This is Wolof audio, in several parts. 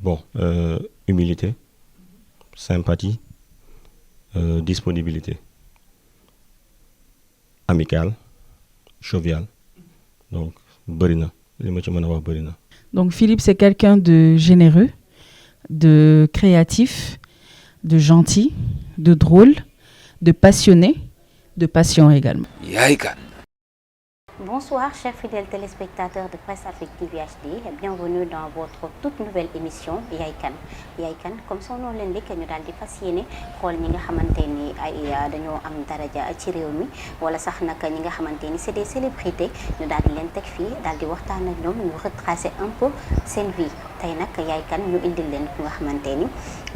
Bon, humilité, sympathie, disponibilité, amical, jovial. Donc, bëri na li ma ci mën a wax bëri na. Donc Philippe, c'est quelqu'un de généreux, de créatif, de gentil, de drôle, de passionné, de patient également. Yaay Kane. Bonsoir chers fidèles téléspectateurs de Presse Afrique TV HD, bienvenue dans votre toute nouvelle émission Yaay Kane. Yaay Kane comme son nom l'indique ñu daal di fas yéene xool ñi nga xamante ni ay dañoo am daraja ci réew mi wala sax nag ñi nga xamante ni c'est des célébrités ñu daal di leen teg fii daal di waxtaan ak ñoom ñu retracer un peu seen vie tey nag Yaay Kane ñu indil leen ku nga xamante ni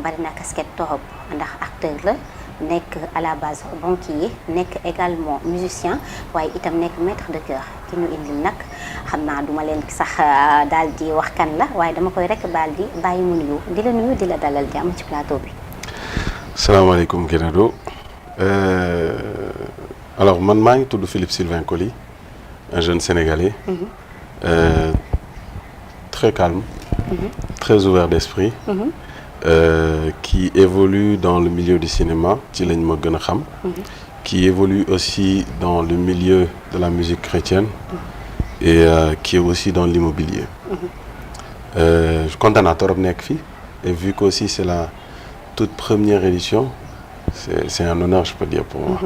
bari na casquette torop ndax acteur la. nekk à la base banquier nekk également musicien waaye itam nekk maître de chœur ki ñu indil nag xam naa duma leen sax daal di wax kan la waaye dama koy rek baal di bàyyi mu nuyu di la nuyu di la dalal jàmm ci plateau bi. salaamaaleykum Kénado alors man maa ngi tudd Philippe Sylvain Coly un jeune sénégalais. Très calme. Très ouvert d'esprit. Qui évolue dans le milieu du cinéma ci lañ ma gën a xam. Qui évolue aussi dans le milieu de la musique chrétienne. Et qui est aussi dans l'immobilier. Je kontaan naa torop nekk fii et vu qu'aussi c'est la toute première édition c'est un honneur je peux dire pour moi.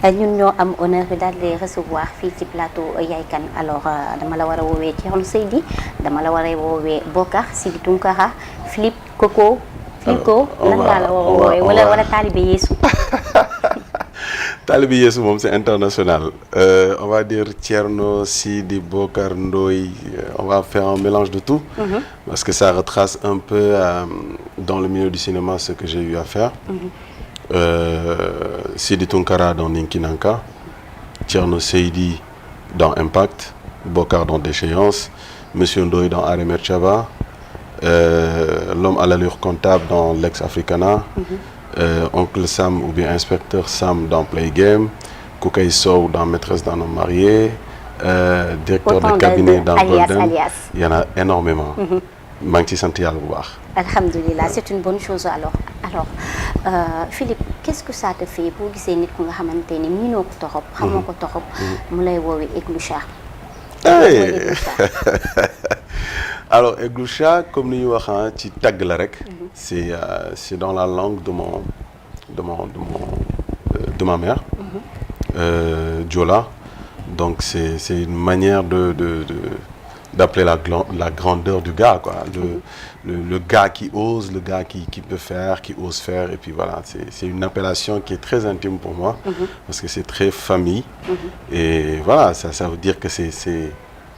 ñun ñoo am honneur bi daal di recevoir fii ci plateau Yaay Kane alors dama la war a woowee Thierno Seydi dama la war a woowee Bokar Sidi Tunkara Philippe Coco. Philippe lan laa la war a woowee wala Talibé Yeesu. Talibé Yeesu moom c'est international on va dire Thierno Sidi Bokar Ndoye on va faire un mélange de tout. Parce que ça retrace un peu dans le milieu du cinéma ce que j'ai eu à faire. Sidi Tunkara dans Ninki Nanka, Thierno Seydi dans Impact, Bokar dans Déchéance, Monsieur Ndoye dans Aremer Chava, l'homme à l'allure comptable dans Lex Africana, Oncle Sam ou bien Inspecteur Sam dans Play Game, Koukay Sow dans Maîtresse d'un homme marié, directeur de cabinet dans Golden. Il y en a énormément. maa ngi ci sant yàlla bu baax. alhamdulilah c'est une bonne chose alors Philippe qu'est-ce que ça te fait boo gisee nit ku nga xamante ni miinoo ko toxop xamoo ko toxop mu lay woowee Egloucha. alors Egloucha comme ni ñu wax ci tagg la rek. c'est dans la langue de ma mère. Diola donc c'est une manière d'appeler la grandeur du gars quoi le gars qui ose le gars qui peut faire qui ose faire et puis voilà c'est une appellation qui est très intime pour moi parce que c'est très famille et voilà ça veut dire que c'est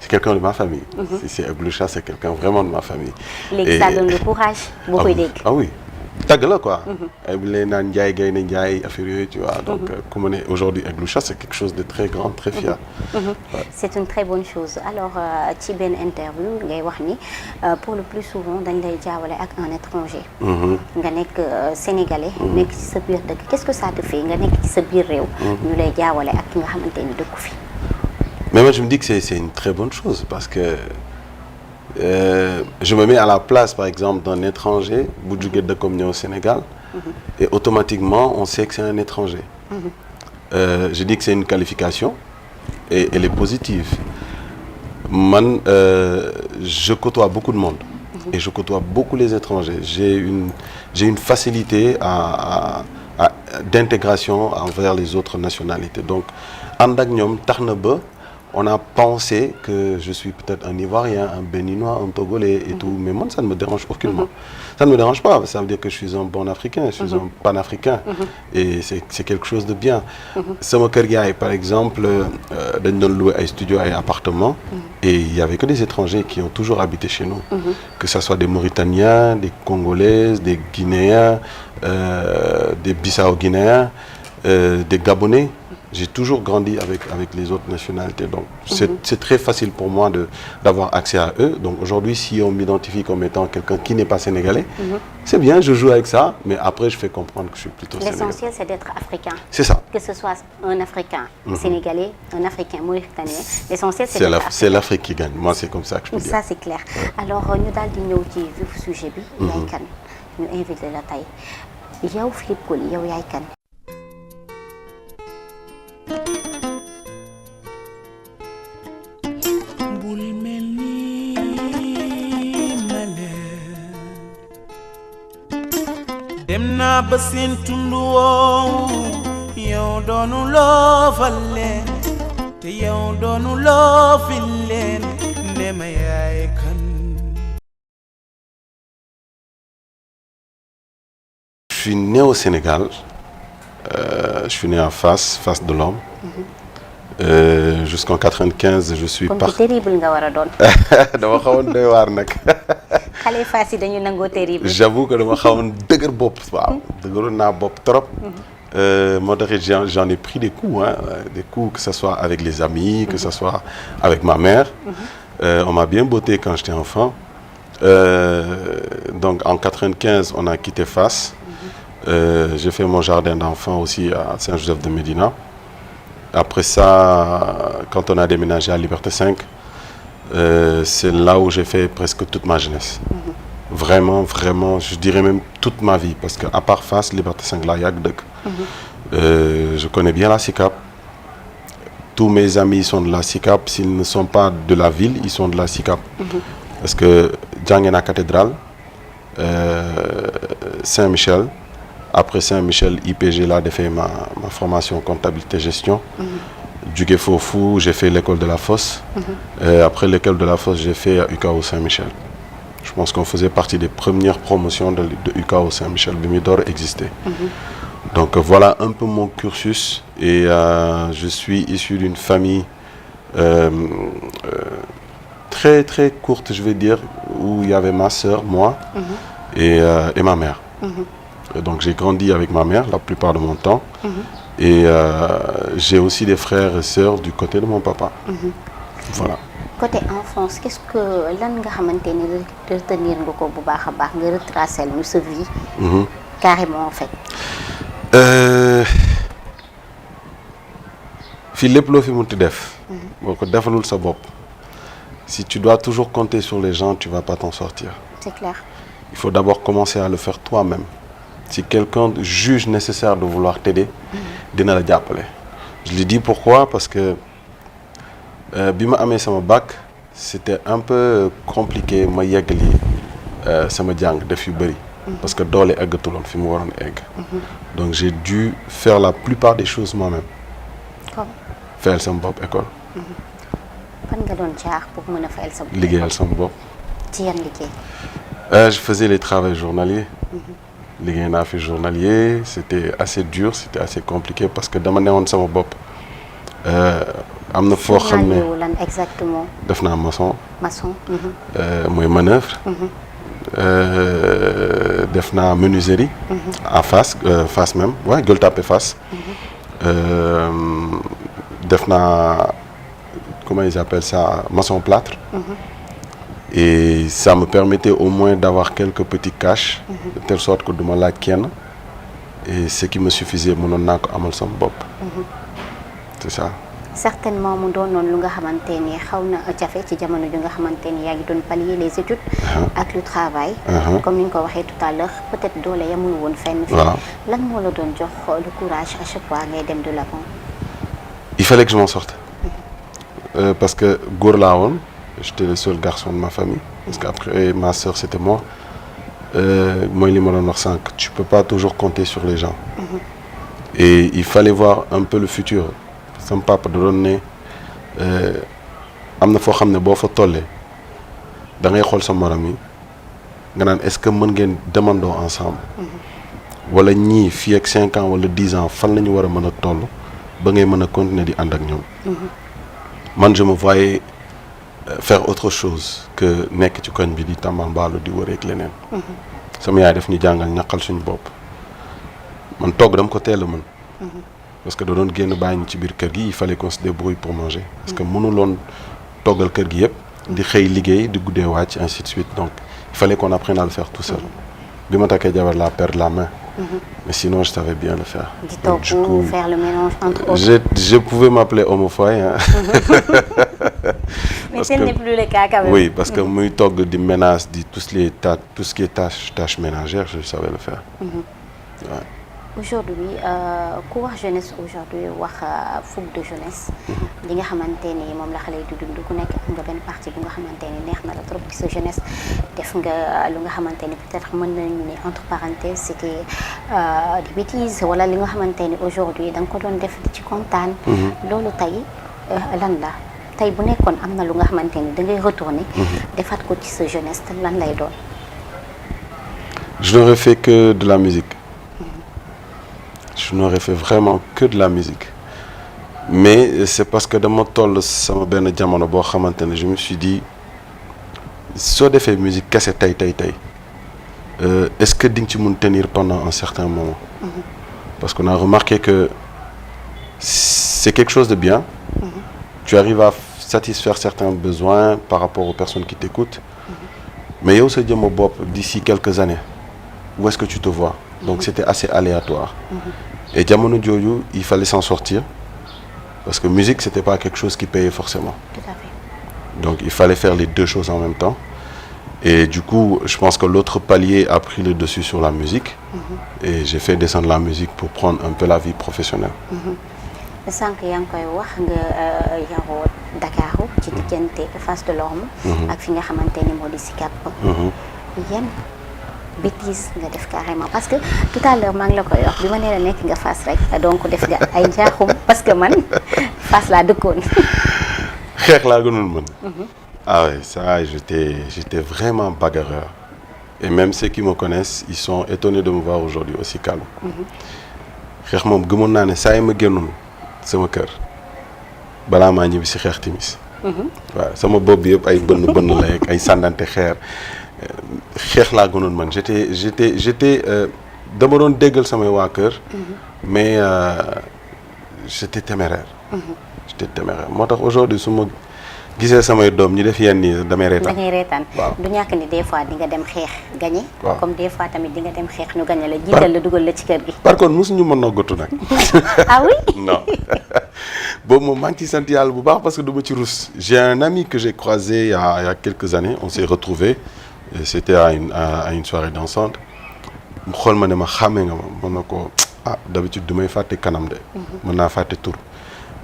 quelqu'un de ma famille c'est Egloucha c'est quelqu'un vraiment de ma famille léegi ça donne le courage boo koy dégg ah oui tagg la quoi ay bu leen naan Njaay gay na Njaay affaire yooyu tu vois donc ku ma ne aujourd'hui Egloucha c'est quelque chose de très grand très fier c'est une très bonne chose alors ci benn interview ngay wax ni pour le plus souvent dañ lay jaawale ak un étranger nga nekk sénégalais nekk ci sa biir dëkk qu'est-ce que ça te fait nga nekk ci sa biir réew ñu lay jaawale ak ki nga xamante ni dëkku fi mais moi je me dis que c'est une très bonne chose parce que je me mets à la place par exemple d'un étranger bu jógee dëkkam ñëw au Sénégal et automatiquement on sait que c'est un étranger je dis que c'est une qualification et elle est positive man je côtoie beaucoup de monde et je côtoie beaucoup les étrangers j'ai une facilité à d'intégration envers les autres nationalités donc ànd ak ñoom tax na ba on a pensé que je suis peut-être un Ivoirien, un Béninois, un Togolais et tout, mais moi ça ne me dérange aucunement. Ça ne me dérange pas, ça veut dire que je suis un bon Africain, je suis un panafricain et c'est quelque chose de bien. Sama kër gi par exemple, dañ doon louer ay studios, ay appartements et il y avait que des étrangers qui ont toujours habité chez nous, que ça soit des Mauritaniens, des Congolaises, des Guinéens, des Bissau-Guinéens, des Gabonais. J'ai toujours grandi avec les autres nationalités, donc c'est très facile pour moi d'avoir accès à eux. Donc aujourd'hui, si on m'identifie comme étant quelqu'un qui n'est pas sénégalais, c'est bien, je joue avec ça, mais après je fais comprendre que je suis plutôt sénégalais. L'essentiel, c'est d'être africain. C'est ça. Que ce soit un Africain sénégalais, un Africain mauritanien, l'essentiel, c'est d'être africain. C'est l'Afrique qui gagne. Moi, c'est comme ça que je peux dire. Ça, c'est clair. Alors, ñu daal di ñëw ci vif sujet bi. Yaay kan ñu invité la tey yow Philippe Coly yow yaay kan. dem naa ba seen tund woowu yow doonu loo fal leen te yow doonu loo fil leen ne ma yaay kan. Je suis né au Sénégal, je suis né à Fass de l'Homme. Jusqu'en 95 je suis parti. Terrible nga war a doon. dama xawoon doy waar nag. xale Fass yi dañu nangoo terrible. J'avoue que dama xawoon dëgër bopp waaw dëgëroon naa bopp trop. Moo taxit j'en ai pris des coups des coups que ce soit avec les amis, que ce soit avec ma mère. On m'a bien botté quand j'étais enfant. Donc en 95 on a quitté Fass. J'ai fait mon jardin d'enfants aussi à Saint-Joseph de Médina. Après ça, quand on a déménagé à Liberté 5, c'est là où j'ai fait presque toute ma jeunesse. Vraiment, je dirais même toute ma vie, parce qu'à part Fass, Liberté 5 là, yàgg dëkk. Je connais bien la SICAP. Tous mes amis sont de la SICAP. S'ils ne sont pas de la ville, ils sont de la SICAP. Parce que jàngee naa cathédrale, Saint-Michel. Après Saint-Michel, IPG, là, j'ai fait ma formation comptabilité gestion. Jóge foofu, j'ai fait l'école de la Fosse. Après l'école de la Fosse, j'ai fait UCAO Saint-Michel. Je pense qu'on faisait partie des premières promotions de UCAO Saint-Michel, bi muy door exister. Donc voilà un peu mon cursus. Et je suis issu d'une famille très très courte, je vais dire, où il y avait ma sœur, moi, et ma mère. Donc j'ai grandi avec ma mère la plupart de mon temps. Et j'ai aussi des frères et sœurs du côté de mon papa. Voilà. Côté enfance, qu'est-ce que lan nga xamante ni retenir nga ko bu baax a baax nga retracer ñu sa vie. Carrément en fait. fii lépp loo fi mënti def. boo ko defalul sa bopp. Si tu dois toujours compter sur les gens, tu vas pas t'en sortir. C'est clair. Il faut d'abord commencer à le faire toi-même. Si quelqu'un juge nécessaire de vouloir t'aider, dina la jàppale. Je le dis pourquoi? Parce que bi ma amee sama bac, c'était un peu compliqué ma yeggali sama jàng def yu bëri. Parce que doole eggatuloon fi mu waroon egg. Donc j'ai dû faire la plupart des choses moi-même. Comme fayal sama bopp école. fan nga doon jaar pour mën a fayal sa bopp. liggéeyal sama bopp. ci yan liggéey. Je faisais les travaux journaliers. liggéey naa fi journalier, c'était assez dur, c'était assez compliqué parce que dama newoon sama bopp. am na foo xam ne lan exactement. def naa maçon. Maçon. mooy manœuvre. def naa menuiserie. à Fass Fass même ouais Gueule Tapée Fass. def naa comment ils appellent ça maçon plâtre. Et ça me permettait au moins d'avoir quelques petits cash. De telle sorte que duma laaj kenn. Et ce qui me suffisait mënoon naa ko amal sama bopp. C'est ça. Certainement mu doonoon lu nga xamante ni xaw na jafe ci jamono ju nga xamante ni yaa ngi doon pallier les études. ak le travail. Comme ni nga ko waxee tout à l'heure peut-être doole yamul woon fenn. Voilà. Lan moo la doon jox le courage à chaque fois ngay dem de l'avant. Il fallait que je m'en sorte. Parce que góor laa woon. J'étais le seul garçon de ma famille. Parce qu'après ma sœur c'était moi. Mooy li ma doon wax sànq. Tu peux pas toujours compter sur les gens. Et il fallait voir un peu le futur. Sama papa da doon ne am na foo xam ne boo fa tollee da ngay xool sa morom yi nga naan est-ce que mën ngeen demandoo ensemble. wala ñii fii ak 5 ans wala 10 ans fan la ñu war a mën a toll ba ngay mën a continuer di ànd ak ñoom. Man je me voyais faire autre chose que nekk ci koñ bi di tambambaalu di wëreek leneen. sama yaay def ñu jàngal ñaqal suñu bopp man togg dama ko teel a mën. parce que da doon génn bàyyi ñu ci biir kër gi il fallait qu'on se débrouille pour manger parce que mënuloon toggal kër gi yëpp di xëy liggéey di guddee wàcc ainsi de suite donc il fallait qu'on apprenne à le faire tout seul bi ma takkee jabar laa perdre la main mais sinon je savais bien le faire donc du coup faire le mélange entre autres. je pouvais m'appeler homme au foyer hein. Mais tel n'est plus le cas quand même. Oui, parce que muy togg di ménage di tout ce qui est tâches ménagères je savais le faire. Ouais. Aujourd'hui ku wax jeunesse aujourd'hui wax fougue de jeunesse. li nga xamante ni moom la xale yi di dund ku nekk am nga benn partie bu nga xamante ni neex na la trop ci sa jeunesse def nga lu nga xamante ni peut-être mën nañu ne entre parenthèses c'était des bêtises wala li nga xamante ni aujourd'hui da nga ko doon def di ci kontaan. loolu tey lan la tey bu nekkoon am na lu nga xamante ni da ngay retourner. defaat ko ci sa jeunesse te lan lay doon. Je n'aurais fait que de la musique. Je n'aurais fait vraiment que de la musique. Mais c'est parce que dama toll sama benn jamono boo xamante ne je me suis dit soo defee musique kese tey est-ce que di nga ci mun tenir pendant un certain moment. Parce qu'on a remarqué que c'est quelque chose de bien. Tu arrives à satisfaire certains besoins par rapport aux personnes qui t'écoutent. Mais yow sa jëmmu bopp d'ici quelques années où est-ce que tu te vois? Donc c'était assez aléatoire. Et jamono jooju il fallait s'en sortir parce que musique c'était pas quelque chose qui payait forcément. Tout à fait. Donc il fallait faire les deux choses en même temps. Et du coup je pense que l'autre palier a pris le dessus sur la musique. Et j'ai fait descendre la musique pour prendre un peu la vie professionnelle. sànq yaa ngi koy wax nga yaroo Dakar ci diggante Fass Delorme ak fi nga xamante ni moo di Sicap. yan bêtise nga def carrément parce que tout à l'heure maa ngi la koy wax bi ma nee la nekk nga Fass rek donc def nga ay njaaxum parce que man Fass laa dëkkoon. xeex laa gënoon mën. Ah ouais, ça j'étais vraiment bagarreur. Et même ceux qui me connaissent ils sont étonnés de me voir aujourd'hui aussi calme. xeex moom gëmoon naa ne saa yi ma génnoon sama kër balaa maa ñibbi si xeex timis. waaw sama bopp bi yëpp ay bënn la ak ay sàndante xeex laa gënoon man j'étais dama doon déggal samay waa kër. mais j'étais téméraire. moo tax aujourd'hui su ma gisee samay doom ñu def yenn nii damay reetaan. da ngay reetaan du ñàkk ni des fois di nga dem xeex gagné. comme des fois tamit di nga dem xeex ñu gagné la jiital la dugal la ci kër gi. par contre mosuñu mën noggatu nag. Ah oui. Non boobu moom maa ngi ciy sant yàlla bu baax parce que duma ci rus. J'ai un ami que j'ai croisé il y a quelques années on s'est retrouvés et c'était à une soirée dansante mu xool ma ne ma xàmmee nga ma mën na ko d'habitude du may fàtte kanam de. mën naa fàtte tur.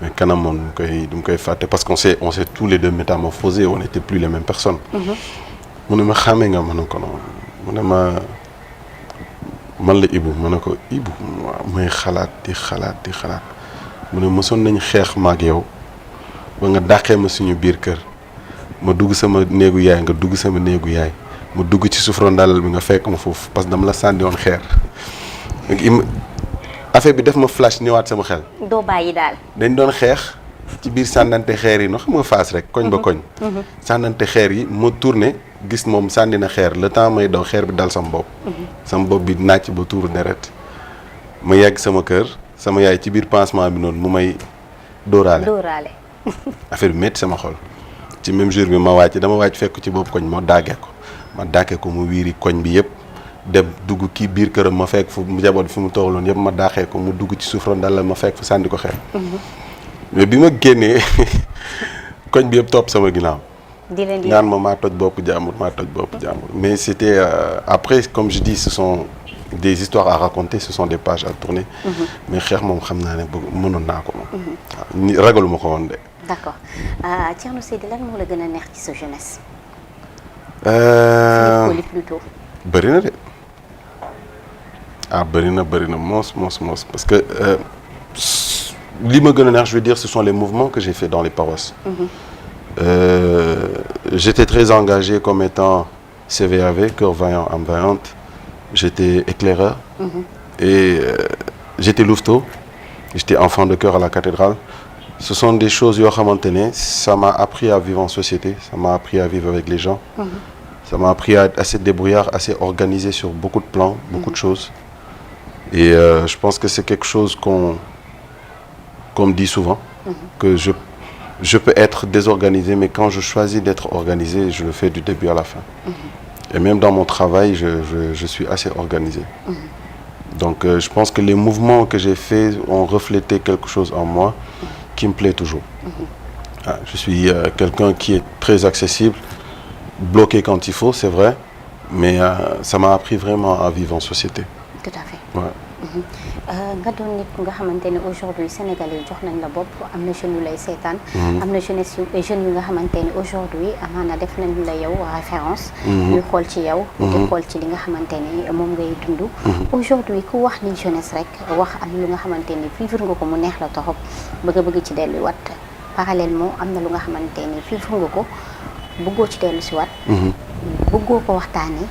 mais kanam moom du mu koy fàtte parce qu'on s'est tous les deux métamorphosés on n'était plus les mêmes personnes. mu ne ma xàmmee nga ma ne ko non mu ne ma man la Ibou ma ne ko Ibou may xalaat mu ne mësoon nañ xeex maag yow ba nga dàqee ma suñu biir kër ma dugg sama néegu yaay nga dugg sama néegu yaay ma dugg ci suuf rondalal bi nga fekk ma foofu parce que dama la sànni woon xeer affaire bi def ma flash ñëwaat sama xel. doo bàyyi daal. dañ doon xeex ci biir sànnante xeer yi no xam nga Fass rek koñ ba koñ. sànnante xeer yi ma tourné gis moom sànni na xeer le temps may daw xeer bi dal sama bopp. sama bopp bi nàcc ba tuuru deret ma yegg sama kër sama yaay ci biir pansement bi noonu mu may dóoraale. affaire bi métti sama xol ci même jour bi ma wàcc dama wàcc fekk ci bopp koñ ma daagee ko mu wiiri koñ bi yëpp. dem dugg kii biir këram ma fekk fu njaboot fi mu toogloon yëpp ma daaxee ko mu dugg ci suuf rondal ma fekk fu sànni ko xeer. mais bi ma génnee koñ bi yëpp topp sama ginnaaw. ñaan ma maa toj bopp jàmbur mais c'était après comme je dis ce sont des histoires à raconter ce sont des pages à tourner. mais xeex moom xam naa ne mënoon naa ko moom. waaw ragaluma ko woon de. d'accord Thierno Seydi lan moo la gën a neex ci sa jeunesse. plutôt. bëri na de. bëri na moos parce que li ma gën a neex je veux dire ce sont les mouvements que j'ai fait dans les paroisses. J'étais très engagé comme étant CVAV cœur vaillant âme vaillante j'étais éclaireur. Et j'étais louveteau j'étais enfant de chœur à la cathédrale ce sont des choses yoo xamante ne ça m'a appris à vivre en société ça m'a appris à vivre avec les gens. Ça m'a appris à être assez débrouillard, assez organisé sur beaucoup de plans, beaucoup de choses. Et je pense que c'est quelque chose qu'on qu'on me dit souvent, que je peux être désorganisé, mais quand je choisis d'être organisé, je le fais du début à la fin. Et même dans mon travail, je suis assez organisé. Donc je pense que les mouvements que j'ai faits ont reflété quelque chose en moi qui me plaît toujours. Ah, je suis quelqu'un qui est très accessible, bloqué quand il faut, c'est vrai, mais ça m'a appris vraiment à vivre en société. Tout à fait. Ouais. nga doon nit nga xamante ne aujourd'hui Sénégalais jox nañ la bopp am na jeunes yu lay seetaan. am na jeunesse yu jeunes yu nga xamante ne aujourd'hui amaana def nañ la yow référence. ñuy xool ci yow. di xool ci li nga xamante ne moom ngay dund. aujourd'hui ku wax ni jeunesse rek wax am lu nga xamante ne vivre nga ko mu neex la torop bëgg ci delluwaat parallèlement am na lu nga xamante ne vivre nga ko bëggoo ci dellu si waat. bëggoo ko waxtaanee.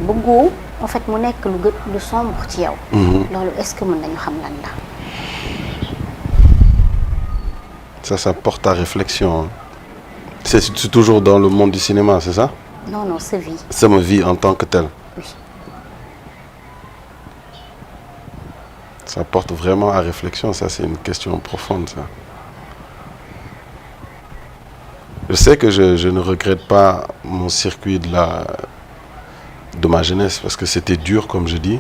bëggoo en fait mu nekk lu sombre ci yow. loolu est-ce que mën nañu xam lan la. Ça porte à réflexion. C'est toujours dans le monde du cinéma, c'est ça? Non, sa vie. C'est ma vie en tant que telle. Oui. Ça porte vraiment à réflexion, ça c'est une question profonde, ça. Je sais que je ne regrette pas mon circuit de ma jeunesse parce que c'était dur comme je dis.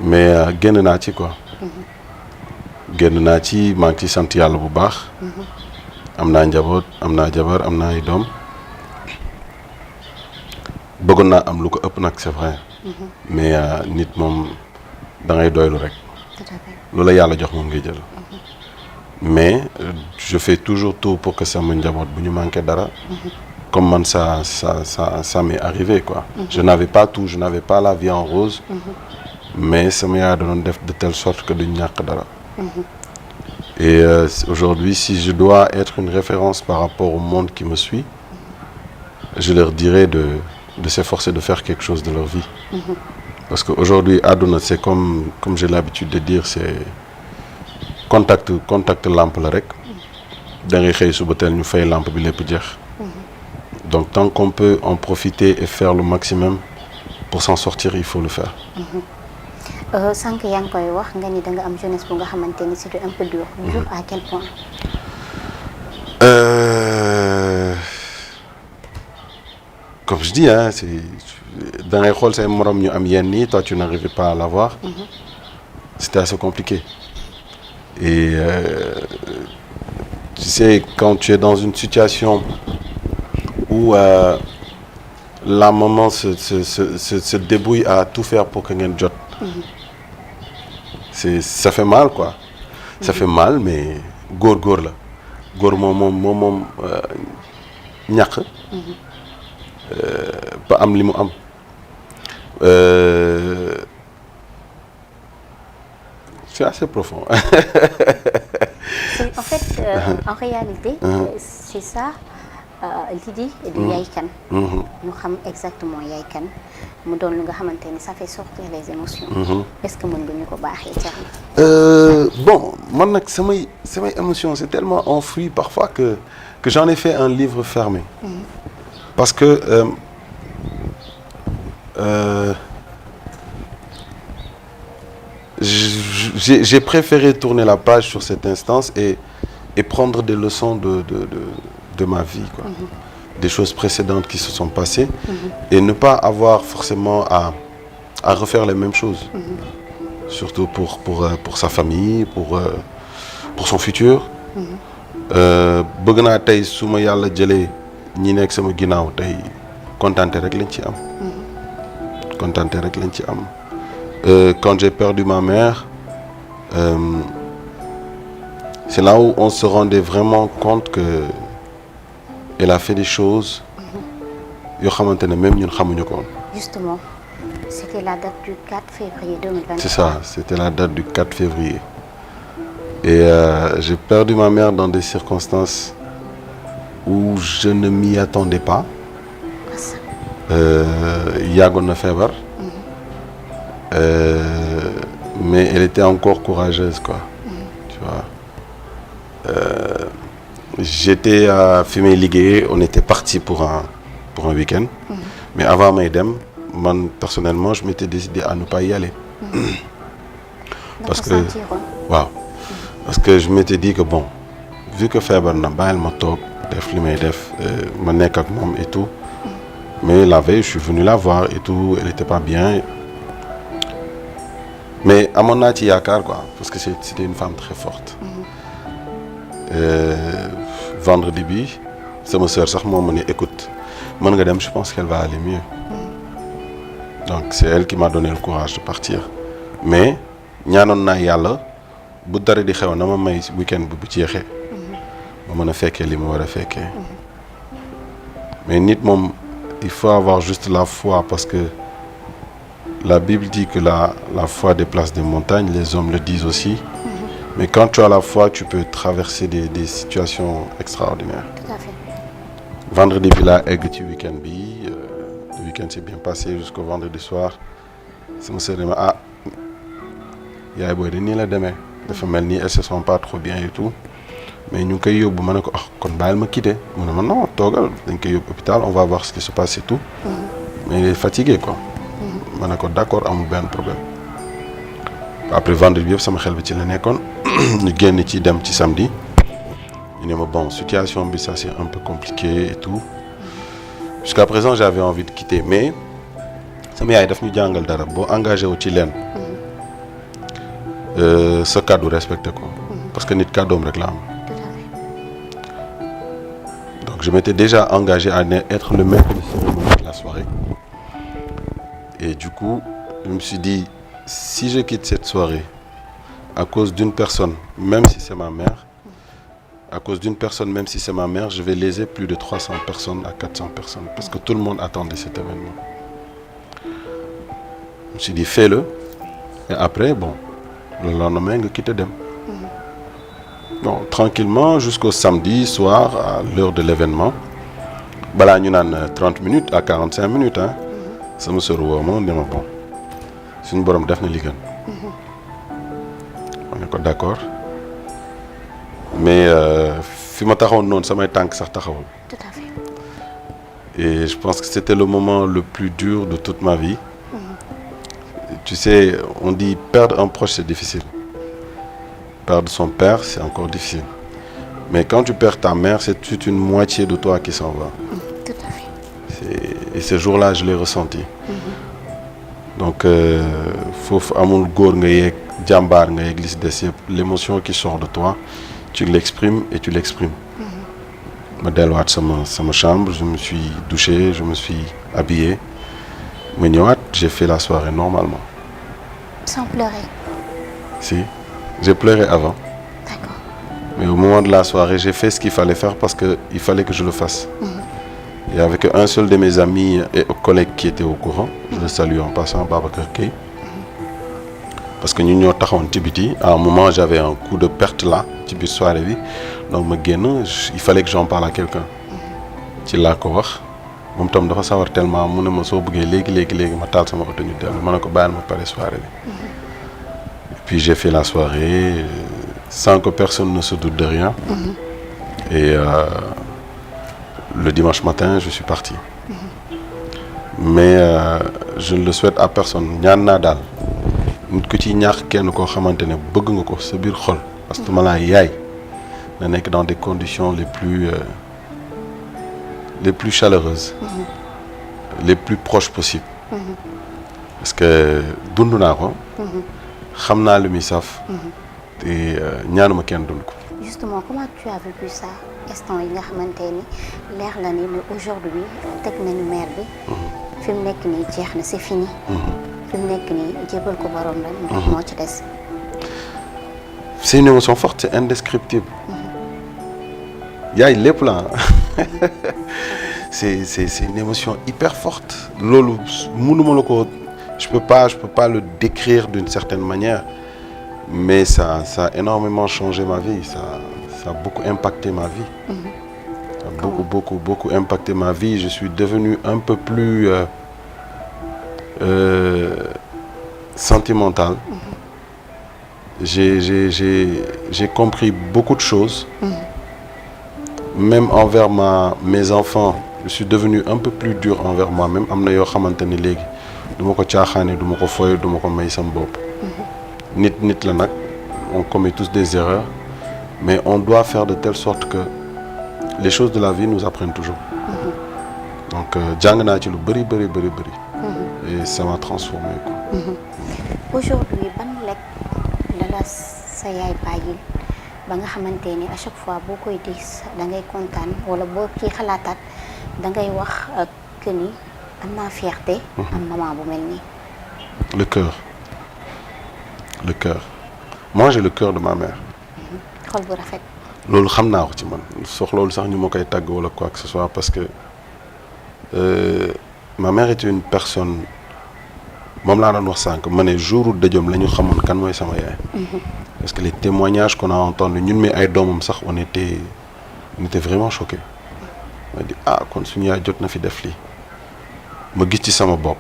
Mais génn naa ci quoi. génn naa ci maa ngi ciy sant yàlla bu baax. am naa njaboot am naa jabar am naa ay doom. bëggoon naa am lu ko ëpp nag c'est vrai. mais nit moom da ngay doylu rek. lu la yàlla jox moom ngay jël. mais je fais toujours tout pour que sama njaboot bu ñu manqué dara. comme man ça m'est arrivé quoi. Je n'avais pas tout, je n'avais pas la vie en rose. Mais sama yaay da doon def de telle sorte que duñ ñàkk dara. Et aujourd'hui, si je dois être une référence par rapport au monde qui me suit, je leur dirais de s'efforcer de faire quelque chose de leur vie. Parce qu'aujourd'hui, àdduna c'est comme j'ai l'habitude de dire, c'est contact lampe la rek. Da ngay xëy suba teel ñu fay lampe bi lépp jeex. Donc tant qu'on peut en profiter et faire le maximum pour s'en sortir, il faut le faire. Sànq yaa ngi koy wax nga ni da nga am jeunesse bu nga xamante ni c'était un peu dur. Dur à quel point? Comme je dis, da ngay xool say morom ñu am yenn yi, toi tu n'arrivais pas à l'avoir. C'était assez compliqué. Et tu sais, quand tu es dans une situation où la maman se débrouille à tout faire pour que ngeen jot. Ça fait mal quoi. Ça fait mal mais góor la góor moom ñàkk ba am li mu am. C'est assez profond. En fait, en réalité, c'est ça l'idée de Yaye Kane. ñu xam exactement Yaye Kane mu doon lu nga xamante ni ça fait sortir les émotions. Est-ce que mën nga ñu ko baaxee Thierno? Bon man nag samay émotions c'est tellement enfoui parfois que j'en ai fait un livre fermé. Parce que j'ai préféré tourner la page sur cette instance et prendre des leçons de ma vie quoi. Des choses précédentes qui se sont passées et ne pas avoir forcément à refaire les mêmes choses. Surtout pour sa famille, pour son futur. bëgg naa tey su ma yàlla jëlee ñi nekk sama ginnaaw tey kontaante rek lañ ci am. kontaante rek lañ ci am. Quand j'ai perdu ma mère, c'est là où on se rendait vraiment compte que elle a fait des choses yoo xamante ne même ñun xamuñu ko woon. Justement, c'était la date du 4 février 2023. C'est ça, c'était la date du 4 février. Et j'ai perdu ma mère dans des circonstances où je ne m'y attendais pas. Yàggoon na feebar. Mais elle était encore courageuse quoi. Tu vois. J'étais fi may liggéey, on était parti pour un week-end. Mais avant may dem, man personnellement, je m'étais décidé à ne pas y aller. Parce que waaw. Parce que je m'étais dit que bon, vu que feebar na bàyyil ma toog def li may def ma nekk ak moom et tout. Mais la veille je suis venu la voir et tout, elle était pas bien. Mais amoon naa ci yaakaar quoi, parce que c'était une femme très forte. Vendredi bi sama sœur sax moo ma ne écoute mën nga dem, je pense qu'elle va aller mieux. Donc c'est elle qui m'a donné le courage de partir. Mais ñaanoon naa yàlla bu dara di xew na ma may week-end bu jeexee ma mën a fekkee li ma war a fekkee. Mais nit moom il faut avoir juste la foi, parce que la Bible dit que la foi déplace des montagnes, les hommes le disent aussi. Mais quand tu as la foi, tu peux traverser des situations extraordinaires. Tout à fait. Vendredi bi laa egg ci week-end bi, le week-end s'est bien passé jusqu'au vendredi soir. sama sœur ne ma yaay booy de nii la demee. dafa mel ni elles se sont pas trop bien et tout. mais ñu ngi koy yóbbu ma ne ko kon bàyyil ma quitter mu ne ma non toogal dañ koy yóbbu hôpital, on va voir ce qui se passe et tout. mais il est fatigué quoi. ma ne ko d'accord, amul benn problème. après vendredi bi yëpp sama xel bi ci la nekkoon ñu génn ci dem ci samedi. ñu ne ma bon situation bi ça c'est un peu compliqué et tout. Jusqu'à présent j'avais envie de quitter, mais sama yaay daf ñu jàngal dara boo engagé wu ci leen. sa kàddu respecté ko. parce que nit kàddoom rek la am. Donc je m'étais déjà engagé à être le maître de cérémonie de la soirée. Et du coup, je me suis dit, si je quitte cette soirée à cause d'une personne, même si c'est ma mère, à cause d'une personne, même si c'est ma mère, je vais léser plus de 300 personnes à 400 personnes. Parce que tout le monde attendait cet événement. Je me suis dit, fais-le. Et après, bon, le lendemain, je quitte dem. Bon, tranquillement, jusqu'au samedi soir, à l'heure de l'événement. Voilà, nous avons 30 minutes à 45 minutes. Ça me sert au moment, on dit, bon, c'est une bonne définition. On est d'accord. Mais, si je suis non, ça m'a été que ça. Tout à fait. Et je pense que c'était le moment le plus dur de toute ma vie. Tu sais, on dit perdre un proche, c'est difficile. Perdre son père, c'est encore difficile. Mais quand tu perds ta mère, c'est toute une moitié de toi qui s'en va. Tout à fait. Et ce jour-là, je l'ai ressenti. Donc, faut amul góor nga yeeg jàmbaar nga yeeg li si des yëpp, l'émotion qui sort de toi, tu l'exprimes et tu l'exprimes. Ma delluwaat sama chambre, je me suis douché, je me suis habillé. Ma ñëwaat, j'ai fait la soirée normalement. Sans pleurer. Si. J'ai pleuré avant. D'accord. Mais au moment de la soirée, j'ai fait ce qu'il fallait faire parce qu'il fallait que je le fasse. Il n'y avait qu'un seul de mes amis et collègues qui était au courant. Je le salue en passant, Babacar Key. Parce que nous avons été à un moment, j'avais un coup de perte là, type soirée. Donc, il fallait que j'en parle à quelqu'un. C'est là que je suis dafa sawar tellement mu ne ma soo bëggee léegi ma taal sama oto ñu dellu ma ne ko bàyyil ma pare soirée bi. Et puis j'ai fait la soirée sans que personne ne se doute de rien. Et le dimanche matin je suis parti. Mais je ne le souhaite à personne. ñaan naa daal nit ku ci ñaax kenn koo xamante ne bëgg nga ko sa biir xol. parce que ma laa yaay na nekk dans des conditions les plus chaleureuses, les plus proches possibles. Parce que dund naa ko, xam naa lu muy saf, te ñaanuma kenn dund ko. Justement, comment tu as vécu ça instant yi nga xamante ni leer la ni aujourd'hui teg nañu mère bi. fi mu nekk nii jeex na c'est fini. fi mu nekk nii jébal ko borom rek. moo ci des. C'est une émotion forte, c'est indescriptible. yaay lépp la c'est une émotion hyper forte. loolu mënuma la ko je peux pas le décrire d'une certaine manière, mais ça a énormément changé ma vie, ça a beaucoup impacté ma vie. Ça a beaucoup impacté ma vie. Je suis devenu un peu plus sentimental. J'ai compris beaucoup de choses. Même envers mes enfants, je suis devenu un peu plus dur envers moi-même. Am na yoo xamante ni léegi du ma ko caaxaane du ma ko foyee du ma ko may sam bopp. nit la nag on commet tous des erreurs, mais on doit faire de telle sorte que les choses de la vie nous apprennent toujours. Donc jàng naa ci lu bëri bëri bëri bëri. Et ça m'a transformé quoi. Aujourd'hui ban lekk la la sa yaay bàyyil ba nga xamante ni à chaque fois boo koy gis da ngay kontaan wala boo ciy xalaataat da ngay wax que ni am naa fierté. am maman bu mel nii. Le cœur. Le cœur. Moi j'ai le cœur de ma mère. xol bu rafet. loolu xam naa ko ci man soxloolu sax ñu ma koy tàgg wala quoi que ce soit parce que ma mère était une personne moom laa doon wax sànq ma ne jour dëjëm la ñu xamoon kan mooy sama yaay. Parce que les témoignages qu'on a entendus ñun mi ay doomam sax on était vraiment choqués. ma di kon suñu yaay jot na fi def lii ma gis ci sama bopp.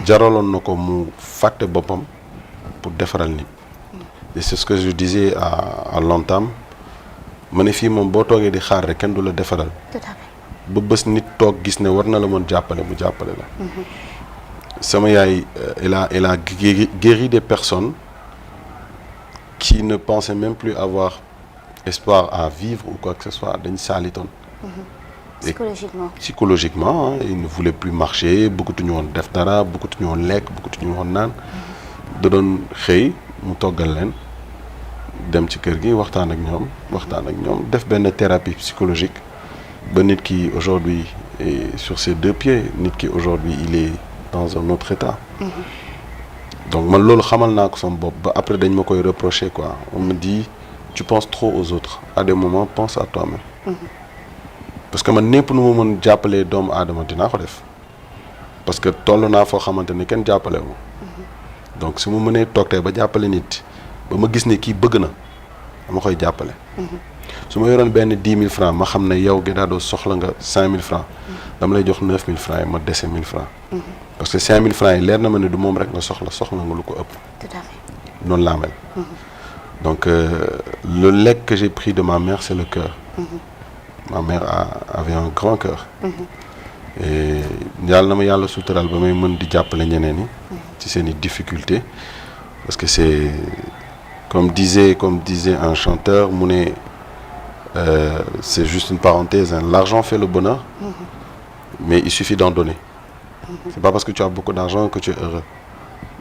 jaraloon na ko mu fàtte boppam pour defaral nit. et c'est ce que je disais à l'entame ma ne fii moom boo toogee di xaar rek kenn du la defaral. Tout à fait. ba bés nit toog gis ne war na la mën jàppale mu jàppale la. sama yaay elle a guéri des personnes qui ne pensaient même plus avoir espoir à vivre ou quoi que ce soit dañ saalitoon. Psychologiquement ils ne voulaient plus marcher bëggatuñu woon def dara bëggatuñu woon lekk bëggatuñu woon naan. da doon xëy mu toggal leen dem ci kër gi waxtaan ak ñoom def benn thérapie psychologique ba nit ki aujourd'hui est sur ses deux pieds nit ki aujourd'hui il est dans un autre état. Donc man loolu xamal naa ko sama bopp ba après dañ ma koy reprocher quoi on me dit tu penses trop aux autres à des moments pense à toi-même. Parce que man népp nu ma mën jàppalee doomu aadama dinaa ko def parce que toll naa foo xamante ne kenn jàppale wu. Donc su ma mënee toog tey ba jàppale nit ba ma gis ne kii bëgg na dama koy jàppale. su ma yoroon benn 10 000 francs ma xam ne yow Guédado soxla nga 5 000 francs dama lay jox 9 000 francs yi ma dese 1 000 francs. Parce que 5 000 francs yi leer na ma ne du moom rek nga soxla nga lu ko ëpp. Tout à fait. noonu laa mel. Donc le legs que j'ai pris de ma mère c'est le cœur. Ma mère avait un grand cœur. Et yàlla na ma yàlla sutural ba may mën di jàppale ñeneen ñi. ci seen i difficultés parce que c'est comme disait un chanteur mu ne c'est juste une parenthèse l'argent fait le bonheur. Mais il suffit d'en donner. C'est pas parce que tu as beaucoup d'argent que tu es heureux.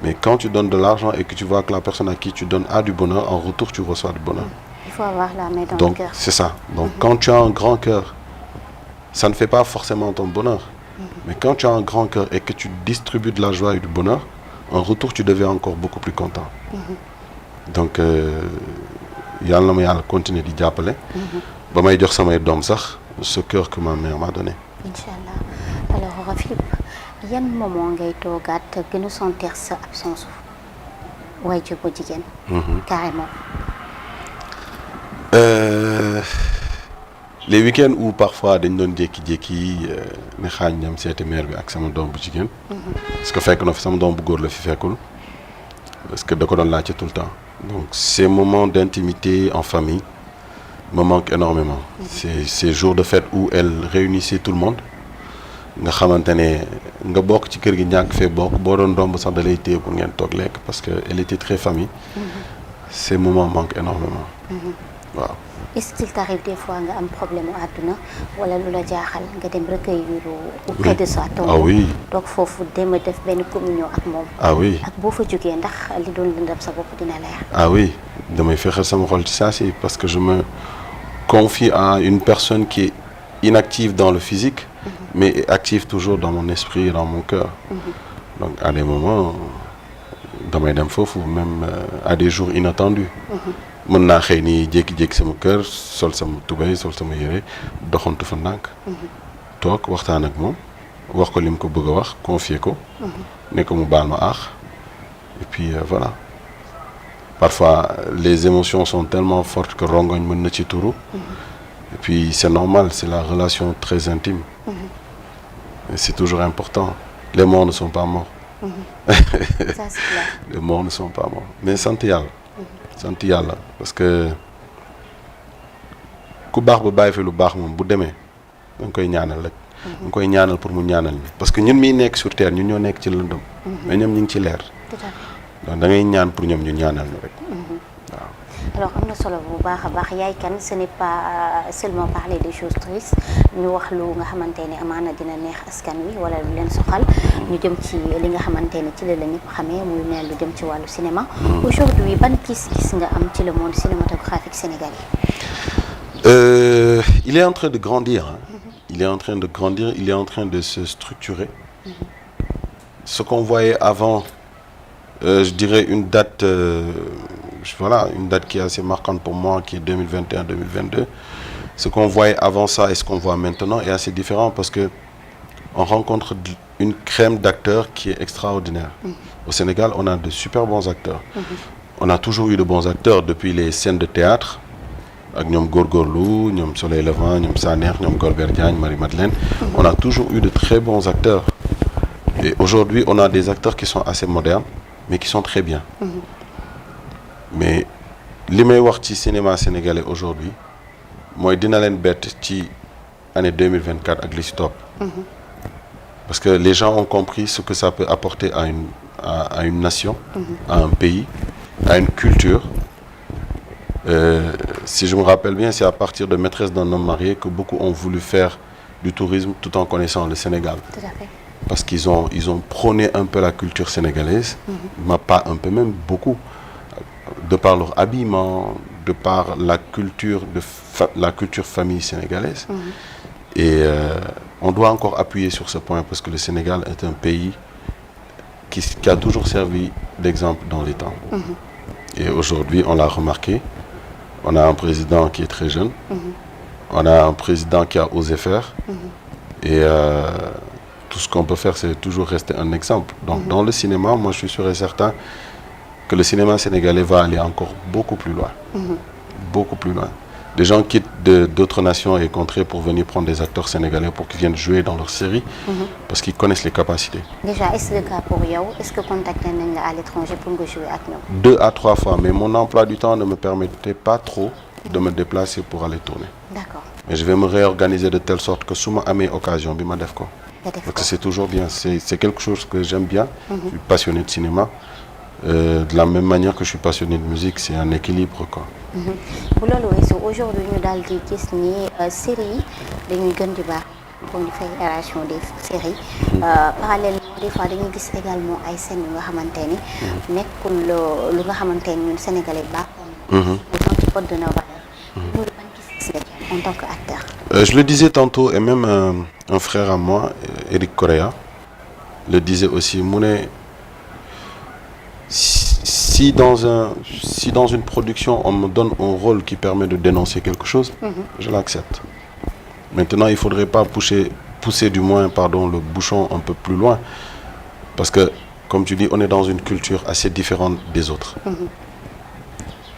Mais quand tu donnes de l'argent et que tu vois que la personne à qui tu donnes a du bonheur, en retour tu reçois du bonheur. Il faut avoir la main dans Donc, le cœur. c'est ça. Donc quand tu as un grand cœur, ça ne fait pas forcément ton bonheur. Mais quand tu as un grand cœur et que tu distribues de la joie et du bonheur, en retour tu deviens encore beaucoup plus content. Donc yàlla na ma yàlla continuer di jàppale. ba may jox samay doom sax ce cœur que ma mère m'a donné. Inch'Allah. Alors Philippe yan moment ngay toogaat gën a sentir sa absence waajur bu jigéen. Carrément. Les week-ends où parfois dañ doon jékki-jékki ne xaañ ñam seeti mère bi ak sama doom bu jigéen. parce que fekk na fi sama doom bu góor la fi fekkul. parce que da ko doon laajte tout le temps. Donc ces moments d'intimité en famille me manquent énormément. Ces jours de fête où elle réunissait tout le monde. nga xamante ne nga bokk ci kër gi ñàkk fee bokk boo doon romb sax da lay téye pour ngeen toog lekk parce que elle était très famille. Ces moments manquent énormément. waaw. Est-ce qu'il t'arrive des fois nga am problème mu àdduna wala lu la jaaxal nga dem recueillir auprès de sa tombe. Ah oui. donc foofu dem a def benn communion ak moom. Ah oui. ak boo fa jógee ndax li doon lëndam sa bopp dina leer. Ah oui damay fexeel sama xol ci saa si parce que je me confie à une personne qui est inactive dans le physique. Mais est active toujours dans mon esprit et dans mon cœur. Donc à des moments damay dem foofu même à des jours inattendus. mën naa xëy ni jékki-jékki sama kër sol sama tubéy sol sama yére doxantu fa ndànk. toog waxtaan ak moom wax ko li mu ko bëgg a wax confier ko. ne ko mu baal ma aax et puis voilà. Parfois les émotions sont tellement fortes que rongoñ mën na ci turu. Et puis c'est normal, c'est la relation très intime. Et c'est toujours important. Les morts ne sont pas morts. Ça c'est clair. Les morts ne sont pas morts. Mais sant yàlla. sant yàlla parce que ku baax ba bàyyi fi lu baax moom bu demee da nga koy ñaanal rek. da nga koy ñaanal pour mu ñaanal ñi. Parce que ñun miy nekk sur terre ñun ñoo nekk ci lëndëm. mais ñoom ñu ngi ci leer. Tout à fait. donc da ngay ñaan pour ñoom ñu ñaanal ñu rek. waaw. alors am na solo bu baax a baax Yaye Kane ce n'est pas seulement parler des choses tristes ñu wax lu nga xamante ne amaana dina neex askan wi wala lu leen soxal ñu jëm ci li nga xamante ne ci la ñëpp xamee muy mel lu jëm ci wàllu cinéma aujourd'hui ban gis-gis nga am ci le monde cinématographique sénégalais. Il est en train de grandir, hein. Il est en train de grandir, il est en train de se structurer. Ce qu'on voyait avant, je dirais une date qui est assez marquante pour moi, qui est 2021-2022. Ce qu'on voyait avant ça et ce qu'on voit maintenant est assez différent parce que on rencontre une crème d'acteurs qui est extraordinaire. Au Sénégal, on a de super bons acteurs. On a toujours eu de bons acteurs depuis les scènes de théâtre, avec Nyom Gorgorlou, Nyom Soleil Levant, Nyom Saner, Nyom Golbert Diagne, Marie-Madeleine. On a toujours eu de très bons acteurs. Et aujourd'hui, on a des acteurs qui sont assez modernes, mais qui sont très bien. Mais li may wax ci cinéma sénégalais aujourd'hui mooy dina leen bett ci année 2024 ak li ci topp. Parce que les gens ont compris ce que ça peut apporter à une nation, à un pays, à une culture. Si je me rappelle bien, c'est à partir de Maîtresse d'un homme marié que beaucoup ont voulu faire du tourisme tout en connaissant le Sénégal. Tout à fait. Parce qu'ils ont prôné un peu la culture sénégalaise, mais pas un peu, même beaucoup, de par leur habillement, de par la culture famille sénégalaise. Et on doit encore appuyer sur ce point parce que le Sénégal est un pays qui a toujours servi d'exemple dans les temps. Et aujourd'hui, on l'a remarqué, on a un président qui est très jeune, on a un président qui a osé faire, et tout ce qu'on peut faire, c'est toujours rester un exemple. Donc dans le cinéma, moi je suis sûr et certain que le cinéma sénégalais va aller encore beaucoup plus loin. Beaucoup plus loin. Des gens quittent d'autres nations et contrées pour venir prendre des acteurs sénégalais pour qu'ils viennent jouer dans leur série, parce qu'ils connaissent les capacités. Déjà, est-ce le cas pour vous? Est-ce que contacter à l'étranger pour jouer avec nous? 2 à 3 fois, mais mon emploi du temps ne me permettait pas trop de me déplacer pour aller tourner. D'accord. Mais je vais me réorganiser de telle sorte que si je ai occasion, je vais le faire. Parce que c'est toujours bien, c'est quelque chose que j'aime bien. Je suis passionné de cinéma. De la même manière que je suis passionné de musique, c'est un équilibre, quoi. Aujourd'hui, nous avons dit que les séries, nous avons pour une fédération des séries. Parallèlement, des fois, nous avons également des scènes qui sont sénégalais autant de nos valeurs. En tant qu'acteur. Je le disais tantôt, et même un frère à moi, Eric Correa, le disait aussi. Si dans une production, on me donne un rôle qui permet de dénoncer quelque chose, je l'accepte. Maintenant, il ne faudrait pas pousser du moins le bouchon un peu plus loin. Parce que, comme tu dis, on est dans une culture assez différente des autres.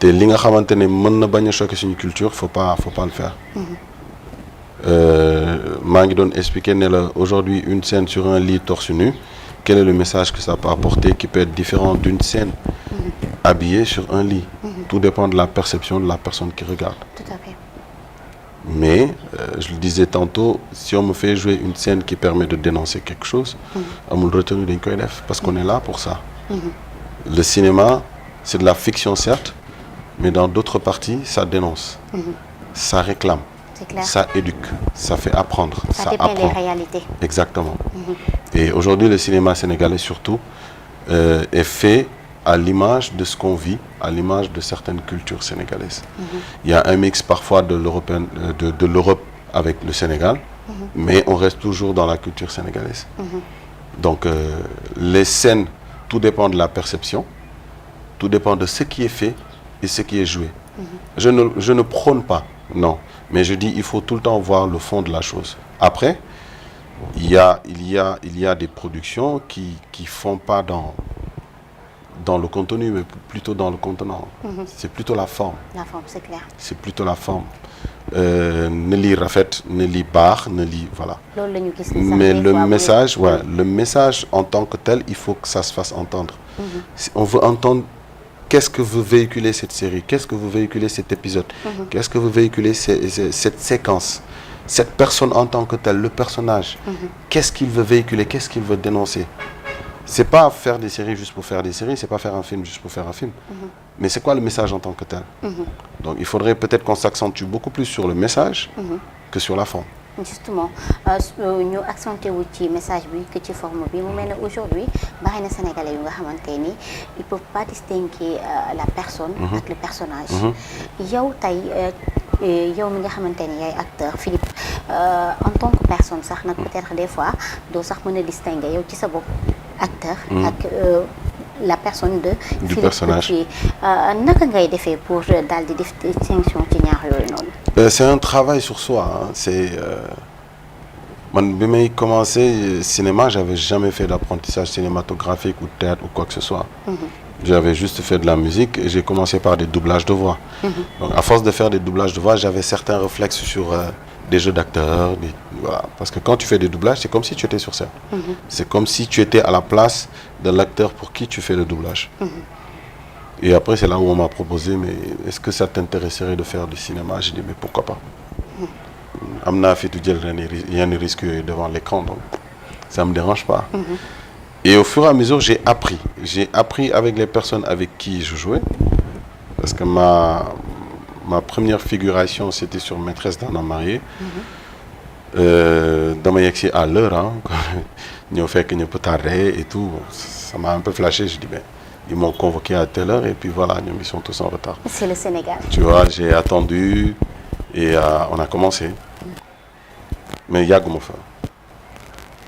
Et li nga xamantene mën na bañ a choquer suñu culture, faut pas le faire. Maa ngi doon expliquer ne la aujourd'hui une scène sur un lit torse nu, quel est le message que ça peut apporter qui peut être différent d'une scène habillée sur un lit. Tout dépend de la perception de la personne qui regarde. Tout à fait. Mais je le disais tantôt, si on me fait jouer une scène qui permet de dénoncer quelque chose, amul retenu dañ koy def parce qu'on est là pour ça. Le cinéma, c'est de la fiction certes, mais dans d'autres parties, ça dénonce, ça réclame, ça éduque, ça fait apprendre, ça dépeint apprend. les réalités. Exactement. Et aujourd'hui, le cinéma sénégalais surtout est fait à l'image de ce qu'on vit, à l'image de certaines cultures sénégalaises. Il y a un mix parfois de l'Europe avec le Sénégal, mais on reste toujours dans la culture sénégalaise. Donc les scènes, tout dépend de la perception, tout dépend de ce qui est fait et ce qui est joué. Je ne prône pas, non, mais je dis il faut tout le temps voir le fond de la chose. Après, il y a des productions qui font pas dans le contenu, mais plutôt dans le contenant. C'est plutôt la forme. La forme, c'est clair. C'est plutôt la forme. Ne li rafet, ne li bar, ne li voilà. Mais le message, le message en tant que tel, il faut que ça se fasse entendre. Si on veut entendre qu'est-ce que veut véhiculer cette série, qu'est-ce que veut véhiculer cet épisode, qu'est-ce que veut véhiculer cette séquence, cette personne en tant que telle, le personnage, qu'est-ce qu'il veut véhiculer, qu'est-ce qu'il veut dénoncer. c'est pas faire des séries juste pour faire des séries, c'est pas faire un film juste pour faire un film. Mais c'est quoi le message en tant que tel? Donc il faudrait peut-être qu'on s'accentue beaucoup plus sur le message que sur la forme. Justement ñu accentué wu ci message bi que ci forme bi mu mel ne aujourd'hui bari na Sénégalais yu nga xamante ni ils peuvent pas distinguer la personne ak le personnage. yow tey yow mi nga xamante ni yaay acteur Philippe en tant que personne sax nag peut-être des fois doo sax mën a distinguer yow ci sa bopp acteur ak la personne du Philippe personnage. naka ngay defee pour daal di def distinction ci ñaar yooyu noonu. C'est un travail sur soi, hein. C'est man bi may commencé cinéma, j'avais jamais fait d'apprentissage cinématographique ou de théâtre ou quoi que ce soit. J'avais juste fait de la musique et j'ai commencé par des doublages de voix. Donc à force de faire des doublages de voix, j'avais certains réflexes sur des jeux d'acteurs, voilà. Parce que quand tu fais des doublages, c'est comme si tu étais sur scène. C'est comme si tu étais à la place de l'acteur pour qui tu fais le doublage. Et après, c'est là où on m'a proposé, mais est-ce que ça t'intéresserait de faire du cinéma? J'ai dit, mais pourquoi pas? Amna fait tout dire, il y a un risque devant l'écran, donc ça ne me dérange pas. Et au fur et à mesure, j'ai appris. J'ai appris avec les personnes avec qui je jouais. Parce que ma première figuration, c'était sur Maîtresse d'un homme marié. Dans ma yexi à l'heure, hein, nous fait que nous peut tarder et tout. Ça m'a un peu flashé, je dis, ben. Ils m'ont convoqué à telle heure et puis voilà, ils sont tous en retard. C'est le Sénégal. Tu vois, j'ai attendu et on a commencé. Mais Yago m'a fait.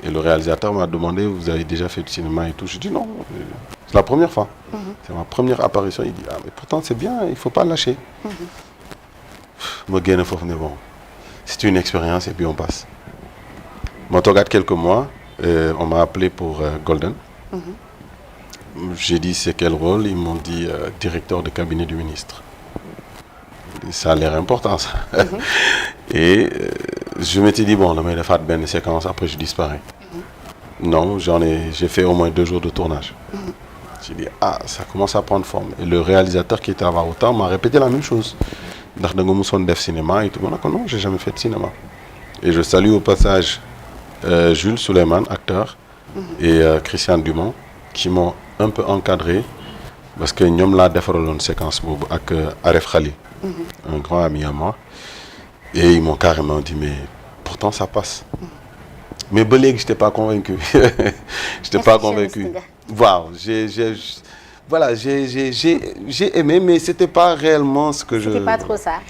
Et le réalisateur m'a demandé, vous avez déjà fait du cinéma et tout. Je dis non, c'est la première fois. C'est ma première apparition. Il dit, ah mais pourtant c'est bien, il ne faut pas lâcher. Bon, c'est une expérience et puis on passe. Moi, tu regardes quelques mois, on m'a appelé pour Golden. J'ai dit c'est quel rôle? Ils m'ont dit directeur de cabinet du ministre. Et ça a l'air important ça. Et je m'étais dit bon, je vais faire une séquence, après je disparais. Non, j'ai fait au moins 2 jours de tournage. J'ai dit ah, ça commence à prendre forme. Et le réalisateur qui était à Varoutan m'a répété la même chose. Dans le cinéma et tout. Non, j'ai jamais fait de cinéma. Et je salue au passage Jules Suleiman, acteur, et Christian Dumont, qui m'ont un peu encadré parce que nous avons fait une séquence avec Aref Khali, un grand ami à moi, et ils m'ont carrément dit mais pourtant ça passe. Mais je n'étais pas convaincu. Je n'étais pas convaincu. Wow, j'ai aimé, mais c'était pas réellement ce que je. C'était pas trop ça.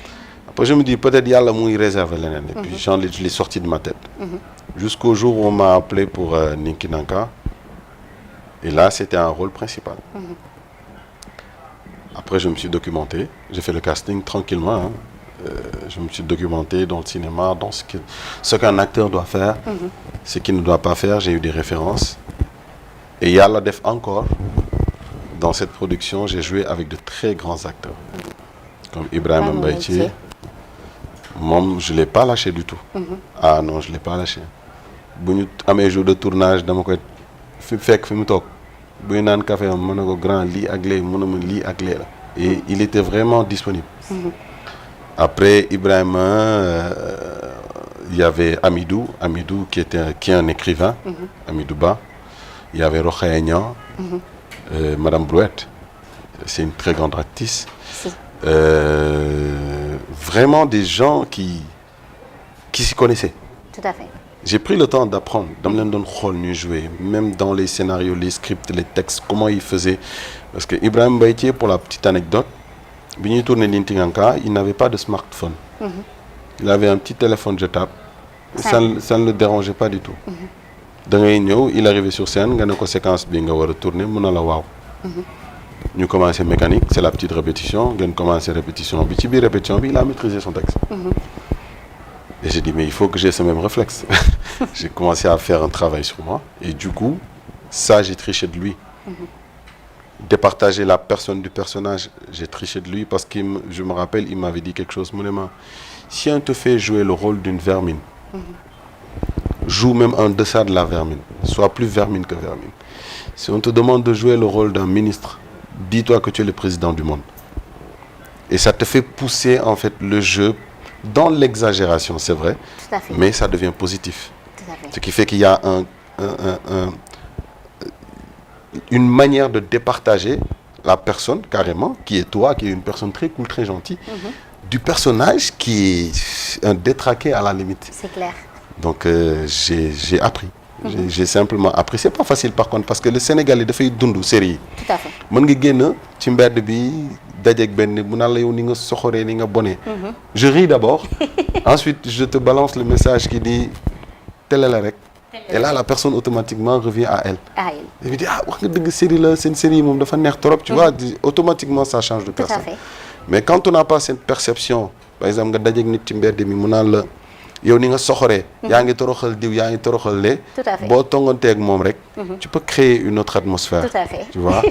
Après je me dis peut-être il y a le mot réservé et puis je l'ai sorti de ma tête. Jusqu'au jour où on m'a appelé pour Ninki Nanka. Et là, c'était un rôle principal. Après, je me suis documenté. J'ai fait le casting tranquillement. Hein. Je me suis documenté dans le cinéma, dans ce qu'un acteur doit faire, ce qu'il ne doit pas faire. J'ai eu des références. Et il y a la def encore. Dans cette production, j'ai joué avec de très grands acteurs. Comme Ibrahim Mbaïti. Moi, je ne l'ai pas lâché du tout. Ah non, je ne l'ai pas lâché. À mes jours de tournage, dans mon côté, café grand et il était vraiment disponible. Après Ibrahim, il y avait Amidou qui est un écrivain, Amidou Ba. Il y avait Rokhaya Niang, Madame Brouette, c'est une très grande actrice. Vraiment des gens qui s'y connaissaient. Tout à fait. J'ai pris le temps d'apprendre, jouer, même dans les scénarios, les scripts, les textes, comment ils faisaient. Parce que Ibrahim Baïtier, pour la petite anecdote, il n'avait pas de smartphone. Il avait un petit téléphone jetable. Ça ne le dérangeait pas du tout. Il arrivait sur scène, il a une séquence bien retourner, nous commençons mécanique, c'est la petite répétition, il commence répétition, il a maîtrisé son texte. Et j'ai dit, mais il faut que j'ai ce même réflexe. J'ai commencé à faire un travail sur moi. Et du coup, ça, j'ai triché de lui. Départager la personne du personnage, j'ai triché de lui parce que je me rappelle, il m'avait dit quelque chose. Si on te fait jouer le rôle d'une vermine, joue même en deçà de la vermine. Sois plus vermine que vermine. Si on te demande de jouer le rôle d'un ministre, dis-toi que tu es le président du monde. Et ça te fait pousser, en fait, le jeu dans l'exagération, c'est vrai, mais ça devient positif. Ce qui fait qu'il y a une manière de départager la personne carrément, qui est toi, qui est une personne très cool, très gentille, du personnage qui est un détraqué à la limite. C'est clair. Donc j'ai appris. J'ai simplement appris. C'est pas facile par contre parce que le Sénégalais dafay dund série yi. Tout à fait. mën nga génn ci mbedd bi dajeeg benn bu naan la yow ni nga soxoree ni nga bonee. Je ris d'abord. Ensuite je te balance le message qui dit télé la rek. Et là la personne automatiquement revient à elle. Et me dit ah wax nga dëgg série la seen série yi moom dafa neex trop. Tu vois automatiquement ça change de personne. Tout à fait. Mais quand on n'a pas cette perception par exemple nga dajeeg nit ci mbedd mi mu naan la. yow ni nga soxoree. yaa ngi toroxal diw yaa ngi toroxal lee. Tout à fait. boo tonganteeg moom rek. tu peux créer une autre atmosphère. Tout à fait. Tu vois.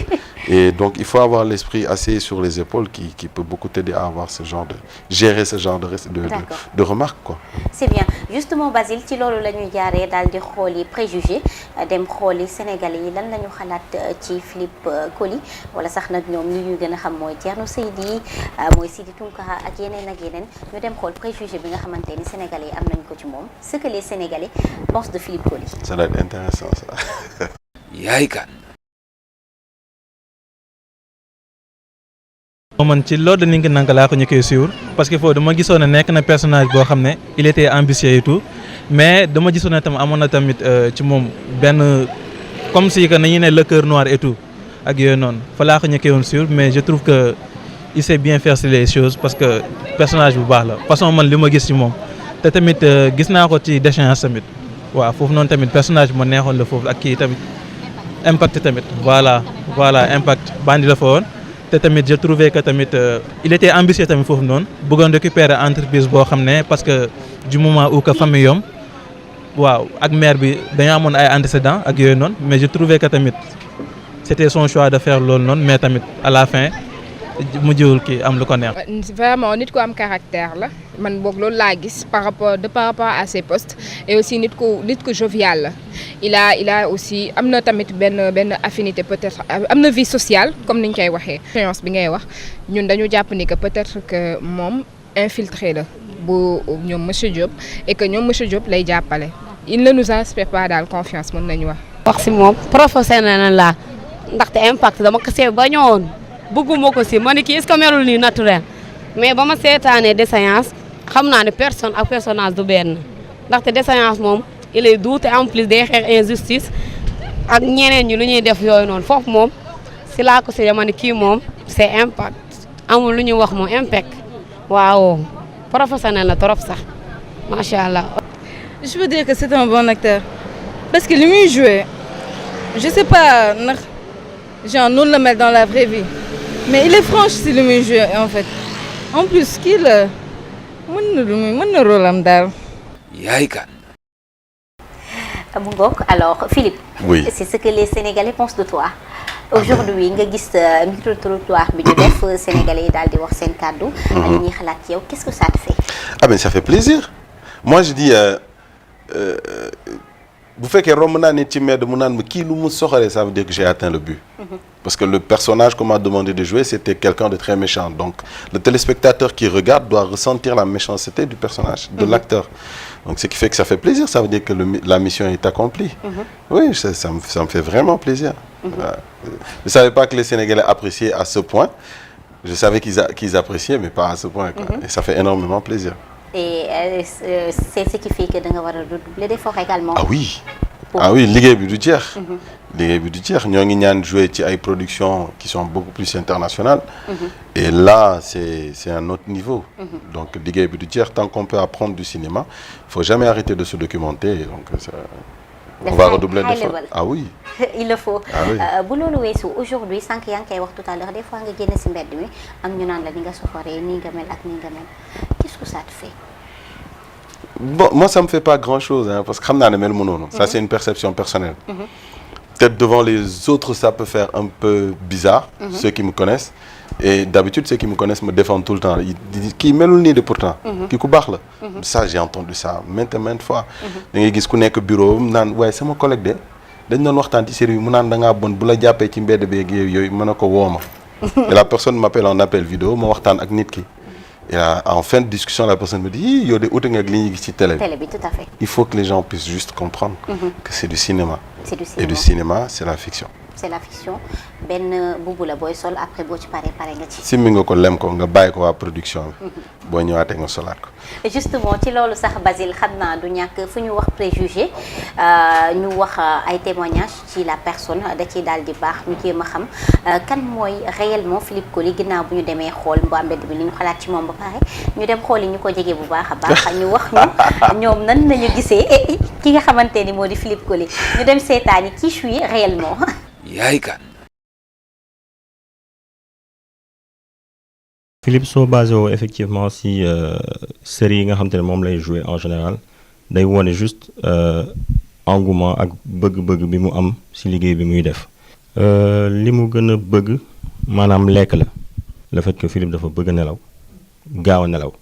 Et donc il faut avoir l'esprit assez sur les épaules qui peut beaucoup t'aider à avoir ce genre de gérer ce genre de remarques quoi. C'est bien justement Basile ci loolu la ñuy jaaree daal di xooli préjugé dem xooli Sénégalais yi lan la ñu xalaat ci Philippe Coly wala sax nag ñoom li ñu gën a xam mooy Thierno Seydi mooy Sidi Tounkara ak yeneen ñu dem xool préjugé bi nga xamante ni Sénégalais yi am nañ ko ci moom ce que les Sénégalais pensent de Philippe Coly. Ça doit être intéressant ça. yaay kan. man ci loolu dañu nank laa ko ñu koy suivre parce que foofu dama gisoon ne nekk na personnage boo xam ne il était ambitieux et tout mais dama gisoon ne tam amoon na tamit ci moom benn comme si que nañu ne le cœur noir et tout ak yooyu noonu fa laa ko ñu koy woon suivre mais je trouve que il sait bien faire les choses parce que personnage bu baax la façon man li ma gis ci moom te tamit gis naa ko ci déchéance tamit waaw foofu noonu tamit personnage bu ma neexoon la foofu ak kii tamit impact tamit voilà impact bandi la fa woon. te tamit je trouvais que tamit il était ambitieux tamit foofu noonu bëggoon récupérer entreprise boo xam ne parce que du moment où que famille yom waaw ak maire bi dañoo amoon ay antécédents ak yooyu noonu mais je trouvais que tamit c'était son choix de faire loolu noonu mais tamit à la fin mu jiwul kii am lu ko neex. Vraiment nit ku am caractère la man boog loolu laa gis par rapport à ses postes et aussi nit ku jovial la il a aussi am na tamit benn affinité peut-être am na vie sociale comme ni ñu koy waxee. expérience bi ngay wax ñun dañu jàpp ni que peut-être que moom infiltré la bu ñoom monsieur Diop et que ñoom monsieur Diop lay jàppale il ne nous inspire pas daal confiance mën nañu wax. wax si moom professionnel la ndaxte impact dama ko see ba ñëwoon bëgguma ko si ma ne kii est-ce que melul nii naturel mais ba ma seetaanee déséance xam naa ne personne ak personnage du benn ndaxte déséance moom il est doux te en plus day xeex injustice ak ñeneen ñi lu ñuy def yooyu noonu foofu moom si laa ko si dama ne kii moom c'est impact amul lu ñuy wax moom impact waaw professionnel la trop sax macha allah. Je veux dire que c'est un bon acteur parce que li muy joué je sais pas ndax genre noonu la mel dans la vraie vie. Mais il est franche si li muy joué en fait en plus kii la mën na rôle am daal. yaay kan. mu ngoog alors Philippe. Oui. C'est ce que les Sénégalais pensent de toi. Aujourd'hui nga gis micro-trottoir bi ñu def Sénégalais yi daal di wax seen kàddu. li ñuy xalaat ci yow qu'est-ce que ça te fait. Ah mais ça fait plaisir. Moi je dis bu fekkee romb naa nit ci mbedd mu naan ma kii lu mu soxoree ça veut dire que j'ai atteint le but. Parce que le personnage qu'on m'a demandé de jouer c'était quelqu'un de très méchant donc le téléspectateur qui regarde doit ressentir la méchanceté du personnage de l'acteur donc ce qui fait que ça fait plaisir ça veut dire que la mission est accomplie. Oui ça me fait vraiment plaisir. Je savais pas que les Sénégalais appréciaient à ce point je savais qu'ils appréciaient mais pas à ce point quoi. Et ça fait énormément plaisir. Et c'est ce qui fait que da nga war a redoubler d'efforts également. Ah oui liggéey bi du jeex. liggéey bi du jeex ñoo ngi ñaan jouer ci ay productions qui sont beaucoup plus internationales. Et là c'est un autre niveau. Donc liggéey bi du jeex tant qu'on peut apprendre du cinéma faut jamais arrêter de se documenter donc on va redoubler d'efforts. Ah oui. Il le faut. Ah oui. bu loolu weesu aujourd'hui sànq yaa ngi koy wax tout à l'heure des fois nga génn ci mbedd mi am ñu naan la ni nga soxoree nii nga mel ak nii nga mel qu'est-ce que ça te fait. Bon moi ça me fait pas grand-chose hein, parce que xam naa ne mel mu noonu. Ça c'est une perception personnelle. Peut-être devant les autres ça peut faire un peu bizarre. Ceux qui me connaissent et d'habitude ceux qui me connaissent me défendent tout le temps kii melul nii de pourtant. kii ku baax la. Ça j'ai entendu ça maintes fois. da ngay gis ku nekk bureau naan waaye sama collègue de dañ doon waxtaan ci série bi mu naan da ngaa bon bu la jàppee ci mbedd beeg yooyu mën na ko woo ma. Et la personne m'appelle en appel vidéo ma waxtaan ak nit ki. Et en fin de discussion la personne me dit yow de ute nga ak li ñuy gis ci télé bi. Tout à fait. Il faut que les gens puissent juste comprendre que c'est du cinéma. C'est du cinéma. Et du cinéma c'est la fiction. c'est la fiction benn buubu la booy sol après boo ci pare nga ci. simmi nga ko lem ko nga bàyyi ko waa production bi. boo ñëwaatee nga solaat ko. justement ci loolu sax Basile xam naa du ñàkk fu ñu wax préjugé ñu wax ay témoignages ci la personne da ciy daal di baax ñu jéem a xam kan mooy réellement Philippe Coly ginnaaw bu ñu demee xool mbaa mbedd bi li ñu xalaat ci moom ba pare ñu dem xool yi ñu ko jege bu baax a baax ñu wax ñu ñoom nan nañu gisee ki nga xamante ni moo di Philippe Coly ñu dem seetaani qui suis réellement. yaay kan. Philippe soo basé woo effectivement si série yi nga xam te ne moom lay jouer en général day wone juste engouement ak bëgg-bëgg bi mu am si liggéey bi muy def. li mu gën a bëgg maanaam lekk la le fait que Philippe dafa bëgg nelaw gaaw a nelaw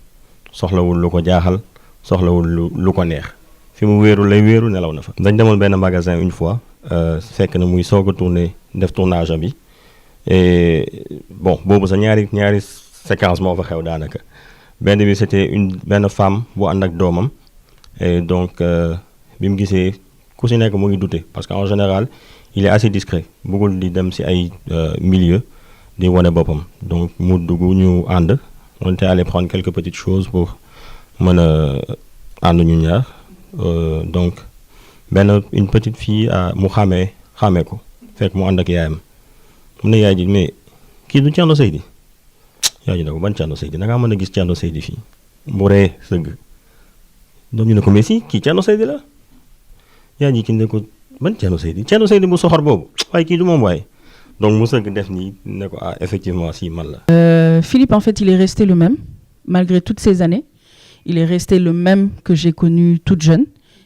soxlawul lu ko jaaxal soxlawul lu ko neex fi mu wéeru lay wéeru nelaw na fa. dañ demoon benn magasin une fois fekk na muy soog a tourné def tournage bi et bon boobu sa ñaari séquence moo fa xew daanaka benn bi c'était benn femme bu ànd ak doomam et donc bi mu gisee ku si nekk mu ngi douter parce que en général il est assez discret bëggul di dem si ay milieu di wane boppam donc mu dugg ñu ànd on était allé prendre quelques petites choses pour mën a ànd ñu ñaar donc une petite fille mu xàmmee ko fekk mu ànd ak yaayam mu ne yaay ji mais kii du Thierno Seydi yaa ji ne ko ban Thierno Seydi da ngaa mën a gis Thierno Seydi fii bu ree sëgg doom ñu ne ko mais si kii Thierno Seydi la yaa ji ki ne ko ban Thierno Seydi bu soxor boobu waaye kii du moom waaye donc mu sëgg def nii ne ko effectivement si man la. Philippe en fait il est resté le même malgré toutes ces années il est resté le même que j'ai connu toute jeune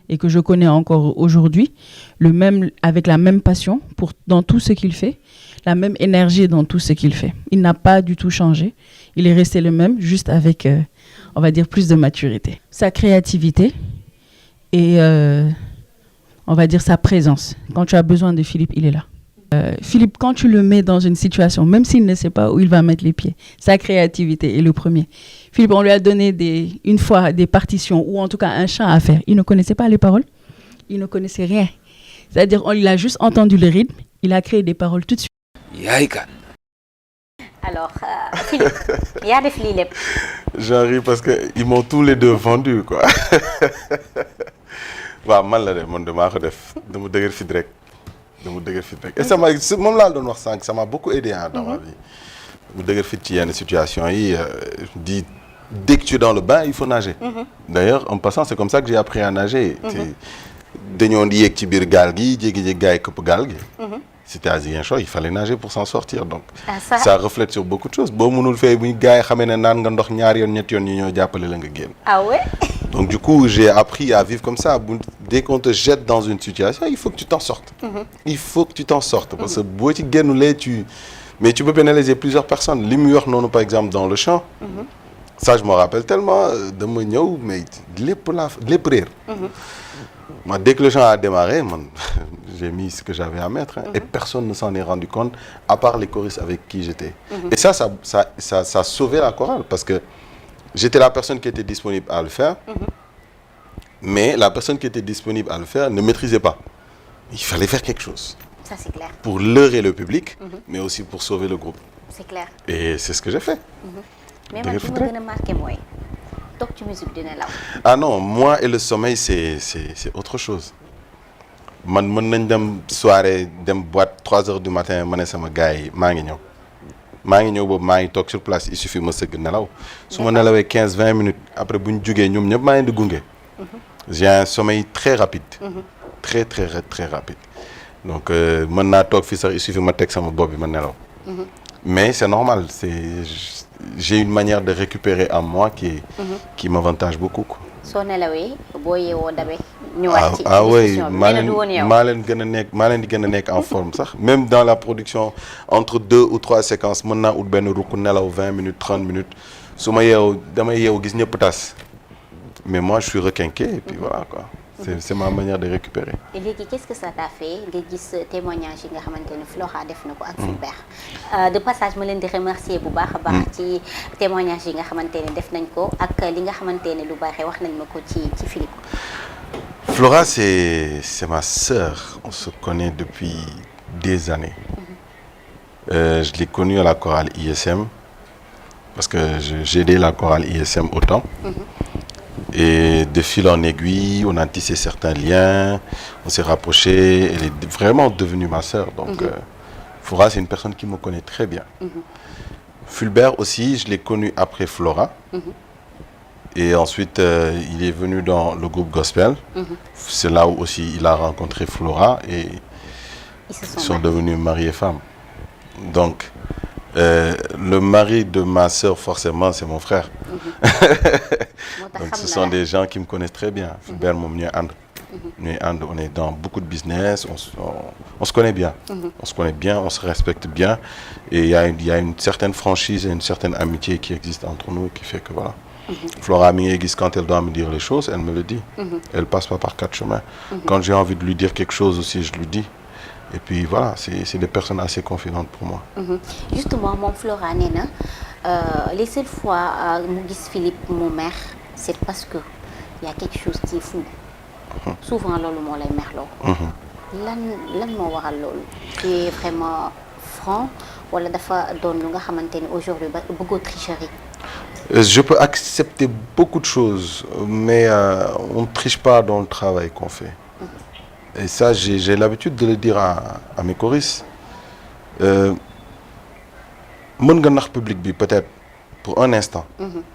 et que je connais encore aujourd'hui le même avec la même passion dans tout ce qu'il fait. La même énergie dans tout ce qu'il fait. Il n'a pas du tout changé. Il est resté le même, juste avec, on va dire, plus de maturité. Sa créativité et, on va dire, sa présence. Quand tu as besoin de Philippe, il est là. Philippe, quand tu le mets dans une situation, même s'il ne sait pas où il va mettre les pieds, sa créativité est le premier. Philippe, on lui a donné une fois des partitions ou en tout cas un chant à faire. Il ne connaissait pas les paroles. Il ne connaissait rien. C'est-à-dire, il a juste entendu le rythme. Il a créé des paroles tout de suite. yaay kan. alors Philippe yaa def lii lépp. j'en ris parce que ils m'ont tous les deux vendu quoi waaw man la de man damaa ko def dama dëgër fit rek et ça moom laa doon wax sànq ça m'a beaucoup aidé dans ma vie mu dëgër fit ci yenn situation yi dès que tu es dans le bain il faut nager. D'ailleurs en passant c'est comme ça que j'ai appris à nager. dañoo di yéeg ci biir gaal gi jékki-jékki gaay këpp gaal gi. C'était à Ziguinchor il fallait nager pour s'en sortir donc. Ça reflète sur beaucoup de choses boo mënul fay bu ñu gars yi xamee ne naan nga ndox ñaari yoon ñetti yoon ñu ñoo jàppale la nga génn. Ah ouais. Donc du coup j'ai appris à vivre comme ça dès qu'on te jette dans une situation il faut que tu t'en sortes. Il faut que tu t'en sortes parce que boo ci génnulee mais tu peux pénaliser plusieurs personnes li muy wax noonu par exemple dans le champ. Ça je me rappelle tellement dama ñëw mais lépp réer. Moi, dès que le chant a démarré, j'ai mis ce que j'avais à mettre et personne ne s'en est rendu compte à part les choristes avec qui j'étais. Et ça a sauvé la chorale parce que j'étais la personne qui était disponible à le faire, mais la personne qui était disponible à le faire ne maîtrisait pas. Il fallait faire quelque chose. Ça c'est clair. Pour leurrer le public, mais aussi pour sauver le groupe. C'est clair. Et c'est ce que j'ai fait. Mais man fi ma gën a marqué mooy toog ci musique di nelaw. Ah non, moi et le sommeil c'est autre chose. Man mën nañ dem soirée dem boîte 3 heures du matin ma ne sama gars yi maa ngi ñëw boobu maa ngi toog sur place il suffit ma sëgg nelaw su ma nelawee 15-20 minutes après bu ñu jugee ñoom ñëpp maa ngi di gunge. J'ai un sommeil très rapide. Très très très rapide. Donc mën naa toog fii sax il suffit ma teg sama bopp bi ma nelaw. Mais c'est normal j'ai une manière de récupérer en moi qui m'avantage beaucoup quoi. Soo nelawee boo yeewoo dabe ñëwaat ci discussion bi maa leen di gën a nekk en forme sax même dans la production entre 2 ou 3 séquences mën naa ut benn rukk nelaw 20 minutes 30 minutes su ma yeewu damay yeewu gis ñëpp tas mais moi je suis requinqué et puis voilà quoi. C'est ma manière de récupérer. Et léegi qu'est-ce que ça t'a fait nga gis témoignage yi nga xamante ne Flora def na ko ak Fulbert de passage ma leen di remercier bu baax a baax ci témoignage yi nga xamante ne def nañ ko ak li nga xamante ne lu baaxee wax nañ ma ko ci Philippe. Flora c'est ma sœur on se connaît depuis des années. Je l'ai connu à la chorale ISM, parce que j'ai aidé la chorale ISM autant. Et de fil en aiguille, on a tissé certains liens, on s'est rapprochés. Elle est vraiment devenue ma sœur. Donc, Flora, c'est une personne qui me connaît très bien. Fulbert aussi, je l'ai connu après Flora. Et ensuite, il est venu dans le groupe Gospel. C'est là où aussi il a rencontré Flora et ils sont devenus mari et femme. Donc, le mari de ma sœur, forcément, c'est mon frère. Donc, ce sont des gens qui me connaissent très bien. Fulbert, on est dans beaucoup de business, on se connaît bien. On se connaît bien, on se respecte bien. Et il y a une certaine franchise et une certaine amitié qui existe entre nous qui fait que voilà. Flora Minguis, quand elle doit me dire les choses, elle me le dit. Elle passe pas par 4 chemins. Quand j'ai envie de lui dire quelque chose aussi, je lui dis. Et puis voilà, c'est des personnes assez confidentes pour moi. Justement, mon Flora Nena, les seules fois où je Philippe, mon mère, c'est parce que il y a quelque chose qui est fou. Souvent, lolo mo lay merlo. Lan mo waral lolo. Tu es vraiment franc wala dafa don lu nga xamanteni aujourd'hui beaucoup de tricherie. Je peux accepter beaucoup de choses, mais on ne triche pas dans le travail qu'on fait. Et ça, j'ai l'habitude de le dire à mes choristes. Mën nga nax public bi peut-être pour un instant,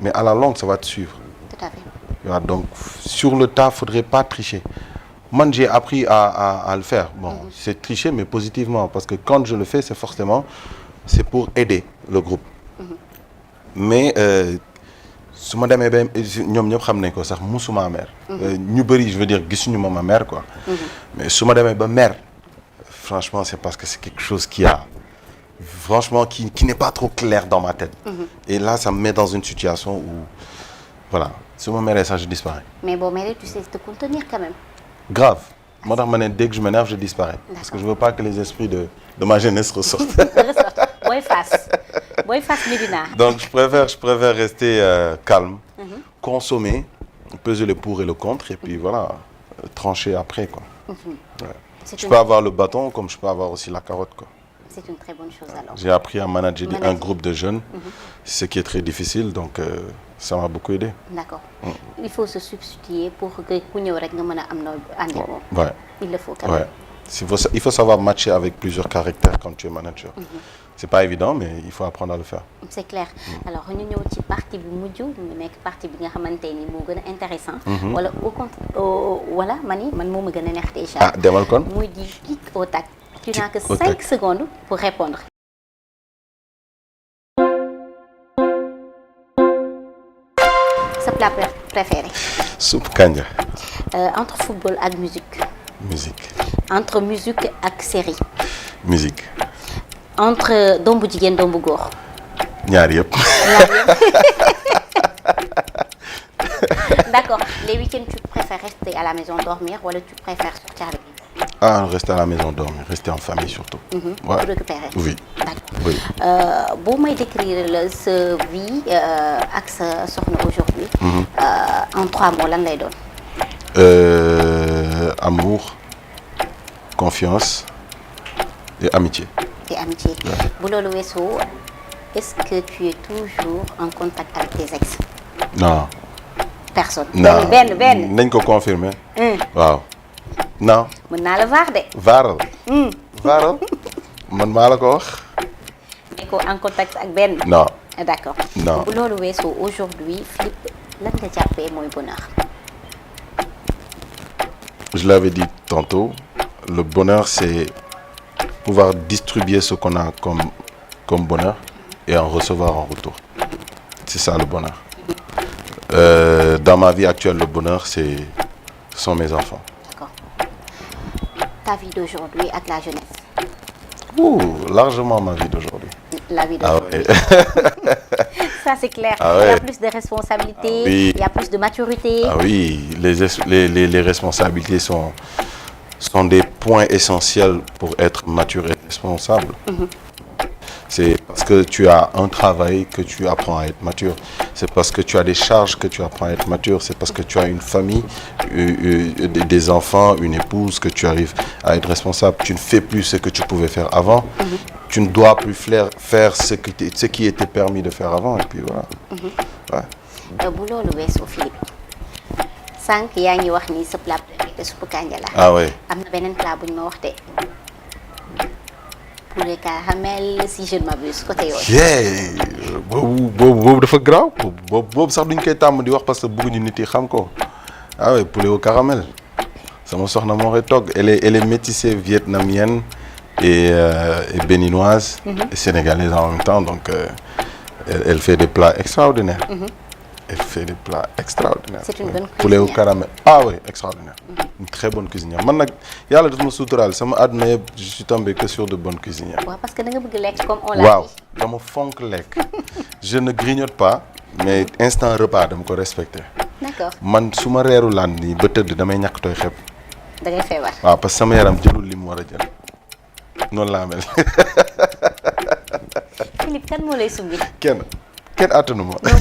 mais à la longue, ça va te suivre. Tout à fait. Voilà, donc, sur le tas, il ne faudrait pas tricher. Moi, j'ai appris à le faire. Bon, c'est tricher, mais positivement, parce que quand je le fais, c'est pour aider le groupe. Mais su ma demee ba ñoom ñëpp xam nañ ko sax musuma mère. ñu bëri je veux dire gisuñu ma mère quoi. Mais su ma demee ba mère, franchement c'est parce que c'est quelque chose qui n'est pas trop clair dans ma tête. Et là ça me met dans une situation où voilà, su ma mère ça je disparais. Mais bon, mais tu sais te contenir quand même. Grave. Moi dès que je m'énerve je disparais. Parce que je veux pas que les esprits de ma jeunesse ressortent. Donc je préfère rester calme, consommer, peser le pour et le contre et puis voilà, trancher après quoi. Je peux avoir le bâton comme je peux avoir aussi la carotte quoi. C'est une très bonne chose alors. J'ai appris à manager un groupe de jeunes, ce qui est très difficile donc ça m'a beaucoup aidé. D'accord. Il faut se substituer pour que ku ñëw rek nga mëna am no andi moom. Ouais. Il le faut quand même. Il faut savoir matcher avec plusieurs caractères quand tu es manager. C'est pas évident, mais il faut apprendre à le faire. C'est clair. Alors, nous avons une partie qui est partie qui est intéressante. Voilà, voilà, mani, man mo me gëna neex déjà. Ah, demal kon. Muy di kick au tac. Tu n'as que 5 secondes pour répondre. Sa plat préféré? Soupe kanja. Entre football et musique. Musique. Entre musique et série. Musique. Entre dombu jigéen dombu góor. ñaar yëpp. D'accord. Les week-ends, tu préfères rester à la maison dormir ou tu préfères sortir avec lui? Ah, rester à la maison dormir, rester en famille surtout. Pour récupérer. Oui. D'accord. Oui. Bon, moi décrire sa vie avec sa soxna aujourd'hui. En 3 mots, lan lay doon? Amour, confiance et amitié. Et amitié. Boulolo Wesso, est-ce que tu es toujours en contact avec tes ex? Non. Personne. Non. Ben. Nañ ko confirmer. Waaw. Non. Mën naa la vaar de. Vaaral. Vaaral. Man maa la ko wax. Nekk en contact ak benn. Non. D'accord. Non. Boulolo Wesso, aujourd'hui, Philippe, lan nga jàppee mooy bonheur? Je l'avais dit tantôt, le bonheur c'est pouvoir distribuer ce qu'on a comme bonheur et en recevoir en retour. C'est ça le bonheur. Dans ma vie actuelle, le bonheur, ce sont mes enfants. D'accord. Ta vie d'aujourd'hui avec la jeunesse? Largement ma vie d'aujourd'hui. La vie d'aujourd'hui. Ouais. Ça c'est clair. Ouais. Il y a plus de responsabilités, Oui. Il y a plus de maturité. Ah oui, les responsabilités sont des points essentiels pour être mature et responsable. C'est parce que tu as un travail que tu apprends à être mature. C'est parce que tu as des charges que tu apprends à être mature. C'est parce que tu as une famille, des enfants, une épouse, que tu arrives à être responsable. Tu ne fais plus ce que tu pouvais faire avant. Tu ne dois plus faire ce qui était permis de faire avant. Et puis voilà. Ouais. bu loolu weesoo Philippe sànq yaa ngi wax ni sa plat préféré suppu kànja la. Ah ouais. am na beneen plat bu ñu ma wax de poulet caramel si je ne m'abuse côté yooyu. boobu dafa graaw boobu sax duñ koy tàmm di wax parce que bëgguñu nit yi xam ko. Ah ouais, poulet au caramel sama soxna moo koy togg elle est métissée vietnamienne et béninoise et sénégalaise en même temps, donc elle fait des plats extraordinaires. Elle fait des plats extraordinaires. C'est une bonne cuisinière. Poulet au caramel. Ah oui, extraordinaire. Une très bonne cuisinière. Man nag yàlla daf ma suturaal sama àdduna yëpp je suis tombé que sur de bonnes cuisinières. waaw parce que da nga bëgg lekk comme on l'a dit. waaw dama fonk lekk. Je ne grignote pas mais instant repas dama ko respecté. D'accord. Man su ma reeru laan nii ba tëdd damay ñàkk tooy xepp. da ngay feebar. waaw parce que sama yaram jëlul li mu war a jël noonu laa mel. Philippe kan moo lay sumbi. kenn attanu ma. non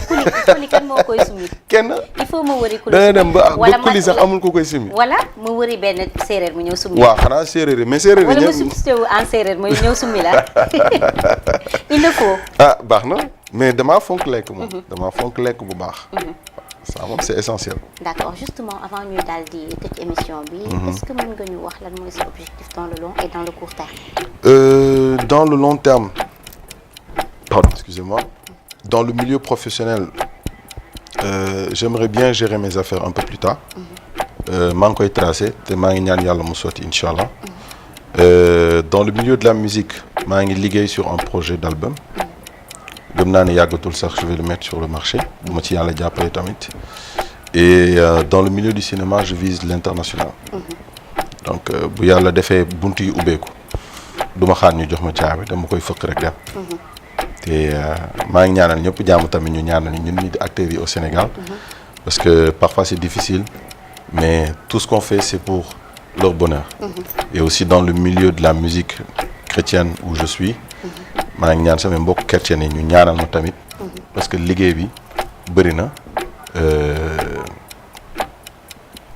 kuli kan moo koy sumbi. kenn. il faut ma wëri kuli. dana dem ba kuli sax amul ku koy sumbi. wala ma wëri benn séeréer mu ñëw sumbi. waaw xanaa séeréer mais séeréer yi wala ma substitué wu en séeréer mu ñëw sumbi la. il le faut. ah baax na mais damaa fonk lekk moom. damaa fonk lekk bu baax. ça moom c'est essentiel. D'accord, justement avant ñuy daal di tëj émission bi. est-ce que mën nga ñu wax lan mooy sa objectif dans le long et dans le court terme. Dans le long terme, pardon, excusez-moi. Dans le milieu professionnel, j'aimerais bien gérer mes affaires un peu plus tard. maa ngi koy tracé te maa ngi ñaan yàlla mu sotti incha allah. Dans le milieu de la musique maa ngi liggéey sur un projet d'album. gëm naa ne yàggatul sax je vais le mettre sur le marché bu ma ci yàlla jàppale tamit. Et dans le milieu du cinéma je vise l'international. Donc bu yàlla defee buntu yi ubbeeku du ma xaar ñu jox ma caabi dama koy fëkk rek dem. te maa ngi ñaanal ñëpp jàmm tamit ñu ñaanal ñun ñi di acteurs yi au Sénégal. Parce que parfois c'est difficile mais tout ce qu'on fait c'est pour leur bonheur. Et aussi dans le milieu de la musique chrétienne où je suis. maa ngi ñaan sama mbokk chrétien yi ñu ñaanal ma tamit. parce que liggéey bi bëri na.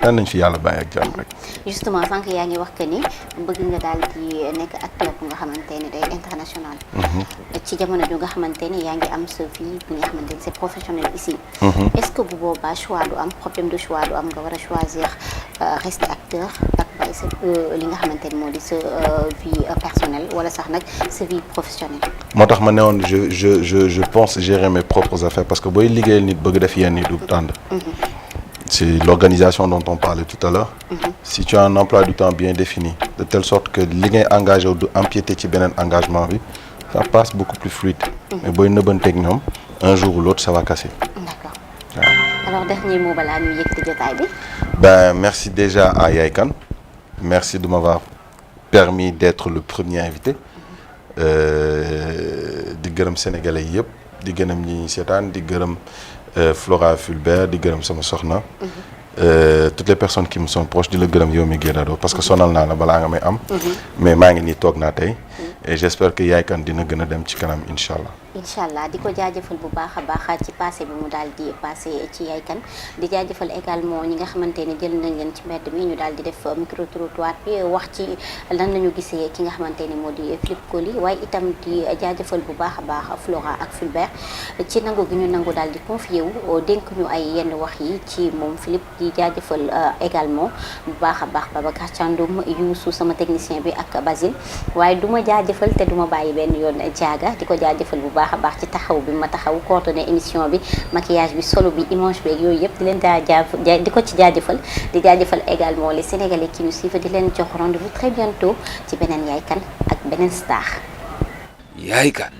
daan nañ fi yàlla bàyyi ak jàmm rek. justement sànq yaa ngi wax que ni bëgg nga daal di nekk acteur bu nga xamante ne day international. ci jamono ju nga xamante ne yaa ngi am sa vie bi nga xamante ne c'est professionnel ici. est-ce que bu boobaa choix du am problème de choix du am nga war a choisir rester acteur ak bàyyi sa li nga xamante ne moo di sa vie personnelle wala sax nag sa vie professionnelle. moo tax ma ne woon je pense gérer mes propres affaires parce que booy liggéeyal nit bëgg def yenn yi du tànd. C'est l'organisation dont on parlait tout à l'heure. Si tu as un emploi du temps bien défini, de telle sorte que li ngay engagé wu du empiéter ci beneen engagement bi, ça passe beaucoup plus fluide. Mais booy nëbbanteeg ñoom, un jour ou l'autre, ça va casser. D'accord. Alors dernier mot balaa ñu yëkkati jotaay bi. Ben merci déjà à Yaye Kane. Merci de m'avoir permis d'être le premier invité. Di gërëm sénégalais yëpp, di gërëm ñi seetaan, di gërëm Flora Fulbert di gërëm sama soxna. Toutes les personnes qui me sont proches di la gërëm yow mi Guédado parce que sonal naa la balaa nga may am. mais maa ngi nii toog naa tey. et j'espère que Yaye Kane dina gën a dem ci kanam incha allah. incha allah di ko jaajëfal bu baax a baax ci passé bi mu daal di passé ci Yaye Kane di jaajëfal également ñi nga xamante ne jël nañ leen ci mbedd mi ñu daal di def micro trottoir bi wax ci lan la ñu gisee ki nga xamante ne moo di Philippe Coly waaye itam di jaajëfal bu baax a baax Flora ak Fulbert ci nangu gi ñu nangu daal di confié wu dénk ñu ay yenn wax yi ci moom Philippe di jaajëfal également bu baax a baax Babacar Thiandoum Youssou sama technicien bi ak Basile waaye du ma jaajëfal te du ma bàyyi benn yoon jaaga di ko jaajëfal bu baax a baax ci taxaw bi ma taxaw coordonné émission bi maquillage bi solo bi image bi ak yooyu yëpp di leen di ko ci jaajëfal di jaajëfal également les Sénégalais qui nous suivent di leen jox rendez-vous très bientôt ci beneen Yaye Kane ak beneen star. Yaye Kane.